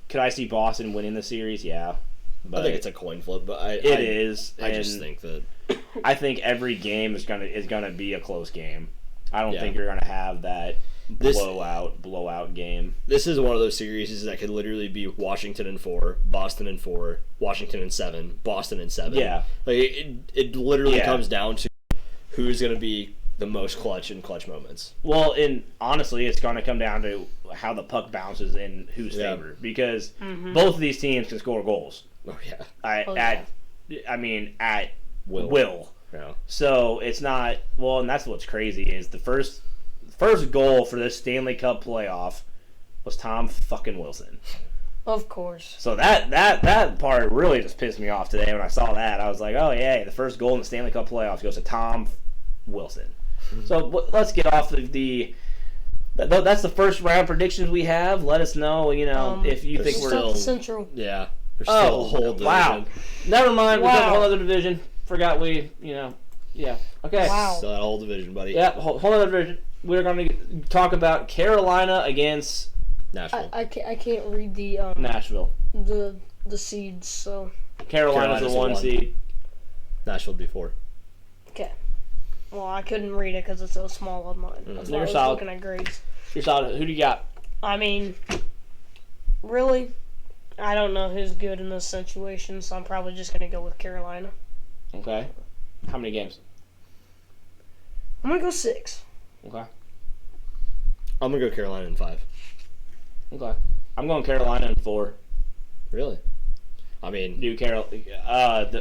Could I see Boston winning the series? Yeah. But I think it's a coin flip, but I just think that I think every game is gonna be a close game. I don't think you're gonna have that blowout game. This is one of those series that could literally be Washington in 4, Boston in 4, Washington in 7, Boston in 7. Yeah. Like it literally comes down to who's gonna be the most clutch in clutch moments. Well, and honestly, it's going to come down to how the puck bounces in whose favor, because both of these teams can score goals. Oh yeah. At will. Yeah. So it's not and that's what's crazy is the first goal for this Stanley Cup playoff was Tom fucking Wilson. Of course. So that part really just pissed me off today when I saw that. I was like, oh yeah, the first goal in the Stanley Cup playoffs goes to Tom Wilson. So let's get off of that's the first round predictions we have. Let us know, if you think we're still Central. Yeah. There's still a whole division. Wow. Never mind. We've got a whole other division. Forgot we, yeah. Okay. Wow. Still that whole division, buddy. Yeah, whole other division. We're going to talk about Carolina against Nashville. I can't read the Nashville. the seeds, so Carolina's the 1 seed. Nashville would be 4. okay. Well, I couldn't read it because it's so small on mine. That's why I was solid. looking at grades. You're solid. Who do you got? I mean, really, I don't know who's good in this situation, so I'm probably just going to go with Carolina. Okay. How many games? I'm going to go 6. Okay. I'm going to go Carolina in 5. Okay. I'm going Carolina in 4. Really? I mean,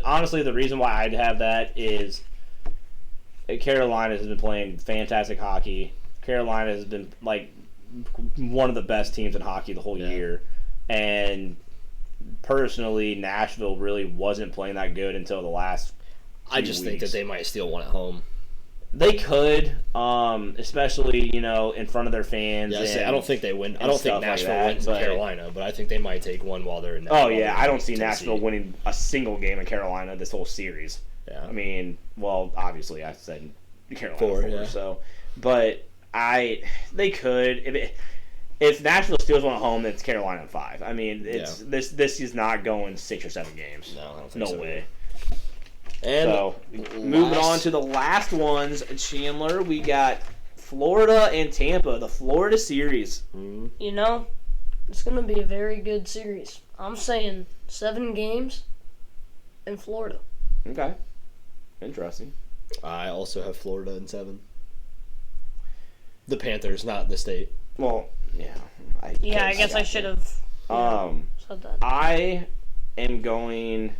honestly, the reason why I'd have that is Carolina has been playing fantastic hockey. Carolina has been like one of the best teams in hockey the whole year, and personally, Nashville really wasn't playing that good until the last. I just think that they might steal one at home. They could, especially in front of their fans. Yeah, I don't think they win. I don't think Nashville wins in Carolina, but I think they might take one while they're in. I don't see Nashville winning a single game in Carolina this whole series. Yeah. I mean, obviously I said Carolina 4, so, but they could if Nashville steals one at home, then it's Carolina in 5. I mean, this is not going 6 or 7 games. No, I don't think so. No way. And so, moving on to the last ones, Chandler, we got Florida and Tampa, the Florida series. It's going to be a very good series. I'm saying 7 games in Florida. Okay. Interesting. I also have Florida in 7. The Panthers, not the state. Well, yeah. I guess I should have said that. I am going...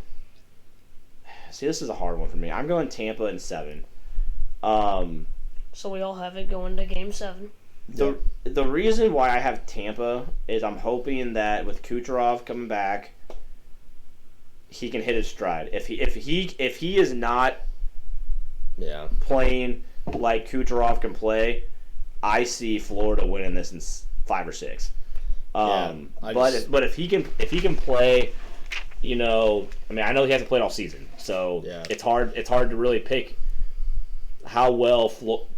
See, this is a hard one for me. I'm going Tampa in 7. So we all have it going to Game 7. The reason why I have Tampa is I'm hoping that with Kucherov coming back, he can hit his stride. If he is not playing like Kucherov can play, I see Florida winning this in 5 or 6. But if he can play, I know he hasn't played all season, so it's hard to really pick how well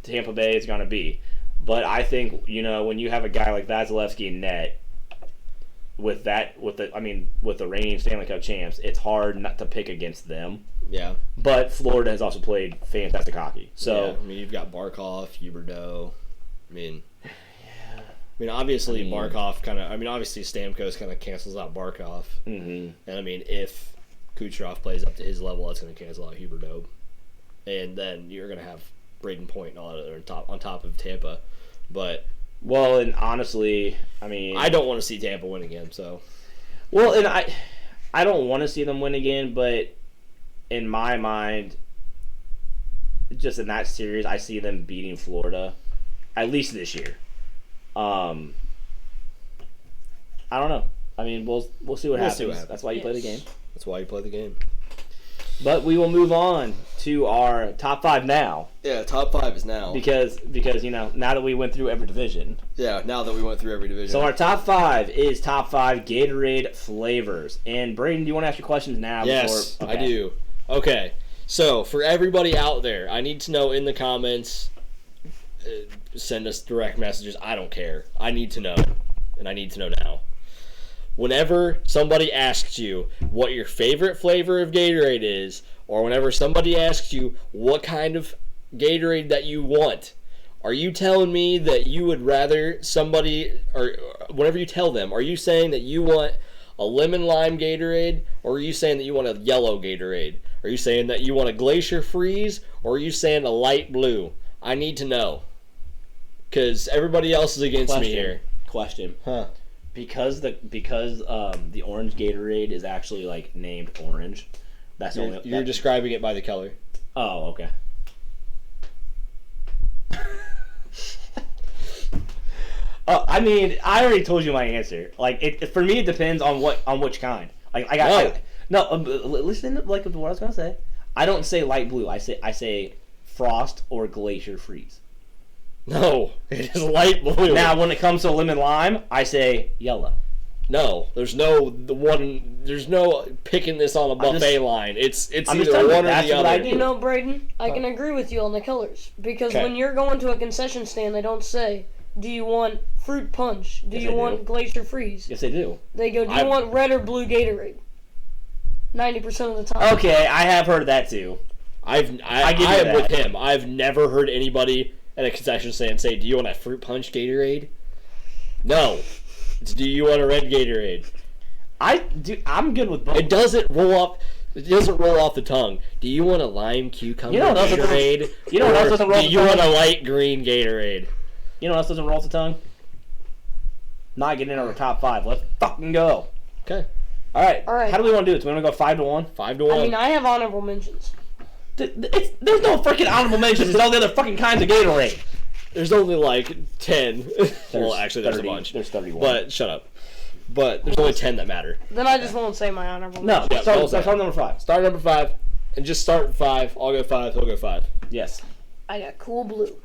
Tampa Bay is going to be. But I think when you have a guy like Vasilevsky in net, with the reigning Stanley Cup champs, it's hard not to pick against them. Yeah. But Florida has also played fantastic hockey. So yeah, I mean, you've got Barkov, Huberdeau. I mean, obviously Barkov kind of. I mean, obviously Stamkos kind of cancels out Barkov. Mm-hmm. And I mean, if Kucherov plays up to his level, that's going to cancel out Huberdeau, and then you're going to have Braden Point and all that on top of Tampa. But and honestly, I mean, I don't want to see Tampa win again. So, and I don't want to see them win again, but in my mind, just in that series, I see them beating Florida, at least this year. I don't know. I mean, we'll see what happens. That's why you play the game. That's why you play the game. But we will move on to our top 5 now. Yeah, top 5 is now. Because now that we went through every division. Yeah, now that we went through every division. So our top 5 is top 5 Gatorade flavors. And Braden, do you want to ask your questions now? Yes, I do. Okay, so for everybody out there, I need to know in the comments, send us direct messages. I don't care. I need to know, and I need to know now. Whenever somebody asks you what your favorite flavor of Gatorade is, or whenever somebody asks you what kind of Gatorade that you want, are you telling me that you would rather somebody, or whenever you tell them, are you saying that you want a lemon lime Gatorade, or are you saying that you want a yellow Gatorade? Are you saying that you want a glacier freeze, or are you saying a light blue? I need to know, because everybody else is against me here. Question. Huh. Because the orange Gatorade is actually like named orange. That's You're describing it by the color. Oh, okay. I mean, I already told you my answer. Like, for me, it depends on which kind. Like, listen to what I was gonna say. I don't say light blue. I say frost or glacier freeze. No, it is light blue. Now, when it comes to lemon lime, I say yellow. No, there's no picking this on a buffet line. It's either one or the other. You know, Braden, I can agree with you on the colors, because when you're going to a concession stand, they don't say, "Do you want fruit punch? Do you want glacier freeze?" Yes, they do. They go, "Do you want red or blue Gatorade?" 90% of the time. Okay, I have heard that too. I am with him. I've never heard anybody at a concession stand say, "Do you want a fruit punch Gatorade?" No. It's, "Do you want a red Gatorade?" I'm good with both. It doesn't roll off the tongue. "Do you want a lime cucumber Gatorade?" You know what else doesn't roll off the tongue? "Do you want a light green Gatorade?" You know what else doesn't roll off the tongue? Not getting into our top 5. Let's fucking go. Okay. All right. All How do we want to do it? Do we want to go 5-1? 5-1. I mean, I have honorable mentions. There's no freaking honorable mentions. There's all the other fucking kinds of Gatorade. There's only like 10. Well, actually, there's 30, a bunch. There's 31. But shut up. But there's only 10 that matter. Then I just won't say my honorable No, mentions. start number 5. Start number 5, and just start 5. I'll go 5. He'll go 5. Yes. I got cool blue.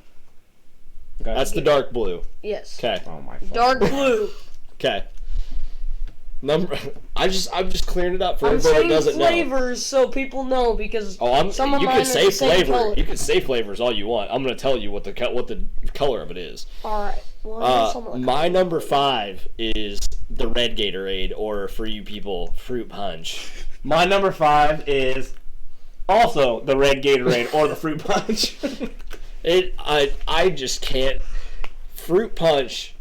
Okay. That's the dark blue. Yes. Okay. Oh my. Dark blue. Okay. I'm just clearing it up for I'm everybody that saying doesn't know. flavors so people know, because some of you mine can are say the same flavor. color. You can say flavors all you want. I'm going to tell you what the color of it is. All right. Well, I know some of the My colors. number 5 is the red Gatorade, or for you people, fruit punch. My number 5 is also the red Gatorade or the fruit punch. I just can't. Fruit punch.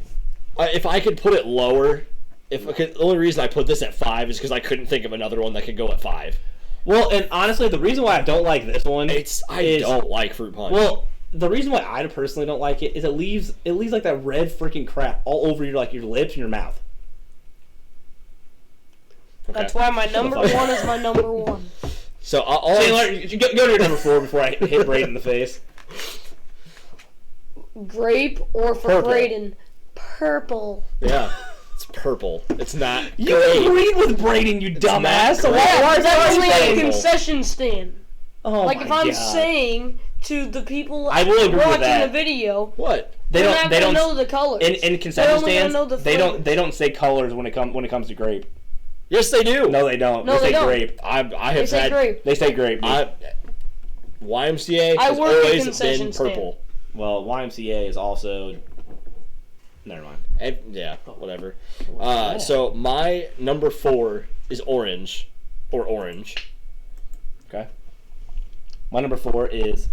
If I could put it lower, the only reason I put this at 5 is because I couldn't think of another one that could go at 5. Well, and honestly, the reason why I don't like this one I don't like fruit punch. Well, the reason why I personally don't like it is it leaves like that red freaking crap all over your lips and your mouth. Okay. That's why my number 1 is my number 1. So Taylor, go to your number 4 before I hit Braden in the face. Grape, or for Purple. Braden, purple. Yeah, it's purple. It's not. You grape. agreed with Braden, you dumbass. So grape. why That's are you only a saying? concession stand. Oh Like, my if I'm God. saying to the people I will agree with watching that. the video, What? They they're don't. not They gonna don't know the colors. in concession only gonna stands. know the They flavors. don't say colors when it comes to grape. Yes, they do. No, they don't. No, they say they don't. grape. I They have say had. grape. They say grape. YMCA I has work at always concession been stand. purple. Well, YMCA is also. Never mind. Yeah, whatever. that? So my number 4 is orange, or orange. Okay. My number 4 is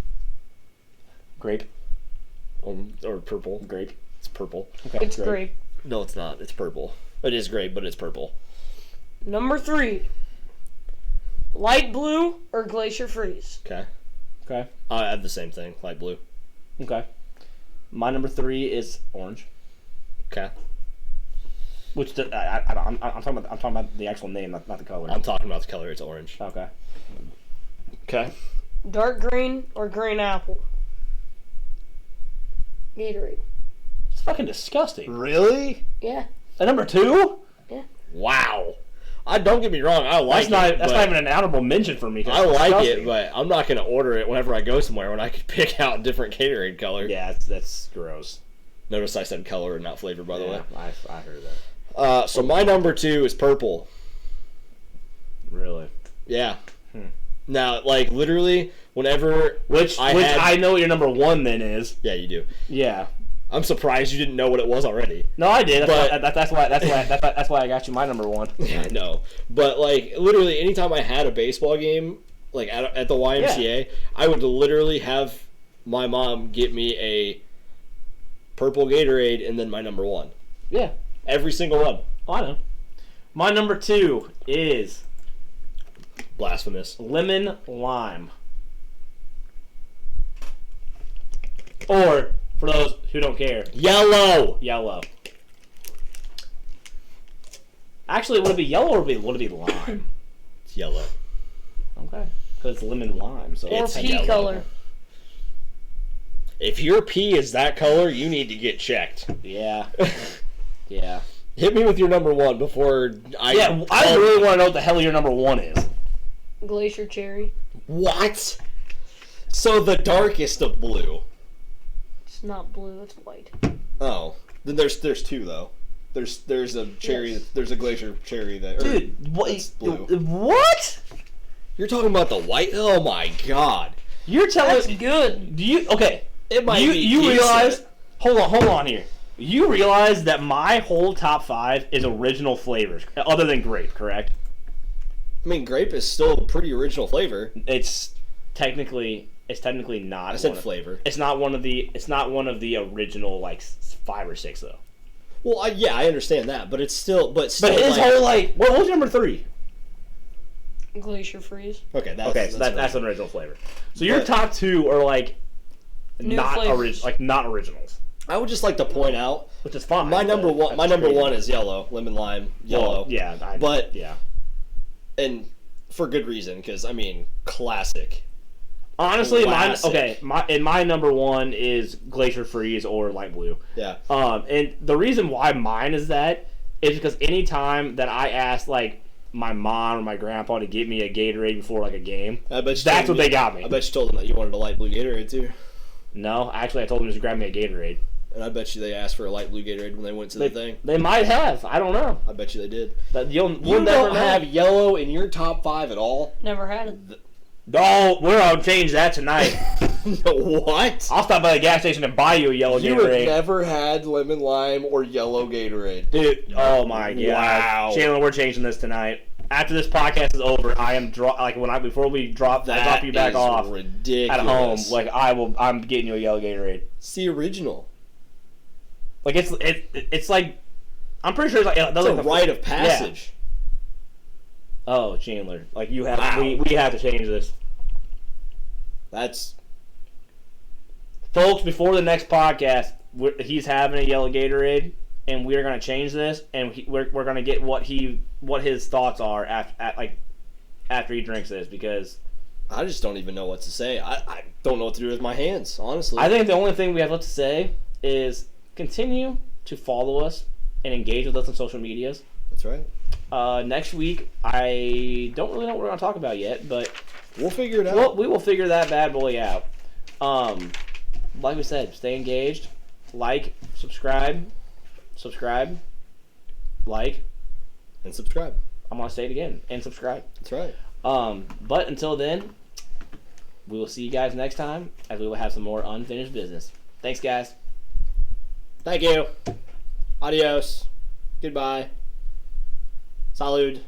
Grape. Or purple. Grape. It's purple. Okay, It's grape. No, it's not. It's purple. It is grape, but it's purple. Number 3. Light blue or glacier freeze? Okay. Okay. I have the same thing. Light blue. Okay. My number 3 is orange. Okay. Which I'm talking about the actual name, not the color. I'm talking about the color. It's orange. Okay. Okay. Dark green or green apple? Gatorade. It's fucking disgusting. Really? Yeah. At number 2? Wow. Don't get me wrong. I like That's it. not even an honorable mention for me. 'Cause I it's like disgusting. it, but I'm not going to order it whenever I go somewhere when I could pick out different Gatorade color. Yeah, that's gross. Notice I said color and not flavor, by the way. I heard that. So my number 2 is purple. Really? Yeah. Now, like, literally, whenever Which I know what your number 1 then is. Yeah, you do. Yeah. I'm surprised you didn't know what it was already. No, I did. But- That's why I got you my number 1. Yeah, I know. But, like, literally, anytime I had a baseball game, like, at the YMCA, I would literally have my mom get me a purple Gatorade and then my number 1. Yeah. Every single one. Oh, I know. My number 2 is Blasphemous. lemon lime. Or, for those who don't care, Yellow! yellow. Actually, would it be yellow or would it be lime? It's yellow. Okay. Because it's lemon lime, so Or It's pea yellow. color? If your pee is that color, you need to get checked. yeah. Yeah. Hit me with your number 1 before I... Yeah, I really want to know what the hell your number 1 is. Glacier cherry. What? So the darkest of blue. It's not blue, it's white. Oh. Then there's 2, though. There's a cherry, Yes. there's a glacier cherry that... Dude, what? It's blue. What? You're talking about the white? Oh my god. You're telling That's good. Do you okay? It might you be you decent. realize? Hold on here. You realize that my whole top 5 is original flavors, other than grape, correct? I mean, grape is still a pretty original flavor. It's technically not. I said one of- flavor. It's not one of the original like 5 or 6 though. Well, yeah, I understand that, but it's still... But But his like, whole like what was your number 3? Glacier freeze. Okay, that's... Okay, so that's an original flavor. So your But- top 2 are like New not flavors. not originals, I would just like to point out, which is fine. my number but 1 my that's number crazy. 1 is yellow. Lemon lime, yellow. Well, yeah, But- yeah. And for good reason, because, I mean, classic. Honestly, Classic. my number 1 is Glacier Freeze or Light Blue. Yeah. And the reason why mine is that is because anytime that I ask like my mom or my grandpa to get me a Gatorade before like a game, I bet you that's told what me- they got me. I bet you told them that you wanted a light blue Gatorade, too. No, actually, I told them to just grab me a Gatorade. And I bet you they asked for a light blue Gatorade when they went to the thing. They might have. I don't know. I bet you they did. We'll You never don't know. have yellow in your top 5 at all? Never had it. No, we're gonna change that tonight. What? I'll stop by the gas station and buy you a yellow You have Gatorade. never had lemon lime or yellow Gatorade. Dude, oh my god. Wow. Chandler, we're changing this tonight. After this podcast is over, I am before we drop you back is off ridiculous. at home, like I'm getting you a yellow Gatorade. It's the original. Like it's like I'm pretty sure it's like It's a rite of passage. Yeah. Oh, Chandler, like you have Wow. we have to change this, That's folks. Before the next podcast, he's having a yellow Gatorade, and we're gonna change this, and we're gonna get what his thoughts are after he drinks this, because I just don't even know what to say. I don't know what to do with my hands, honestly. I think the only thing we have left to say is continue to follow us and engage with us on social medias. That's right. Next week, I don't really know what we're going to talk about yet, but We'll figure it out. we will figure that bad boy out. Like we said, stay engaged, like, subscribe, like, And subscribe. I'm going to say it again, and subscribe. That's right. But until then, we will see you guys next time, as we will have some more unfinished business. Thanks, guys. Thank you. Adios. Goodbye. Salud.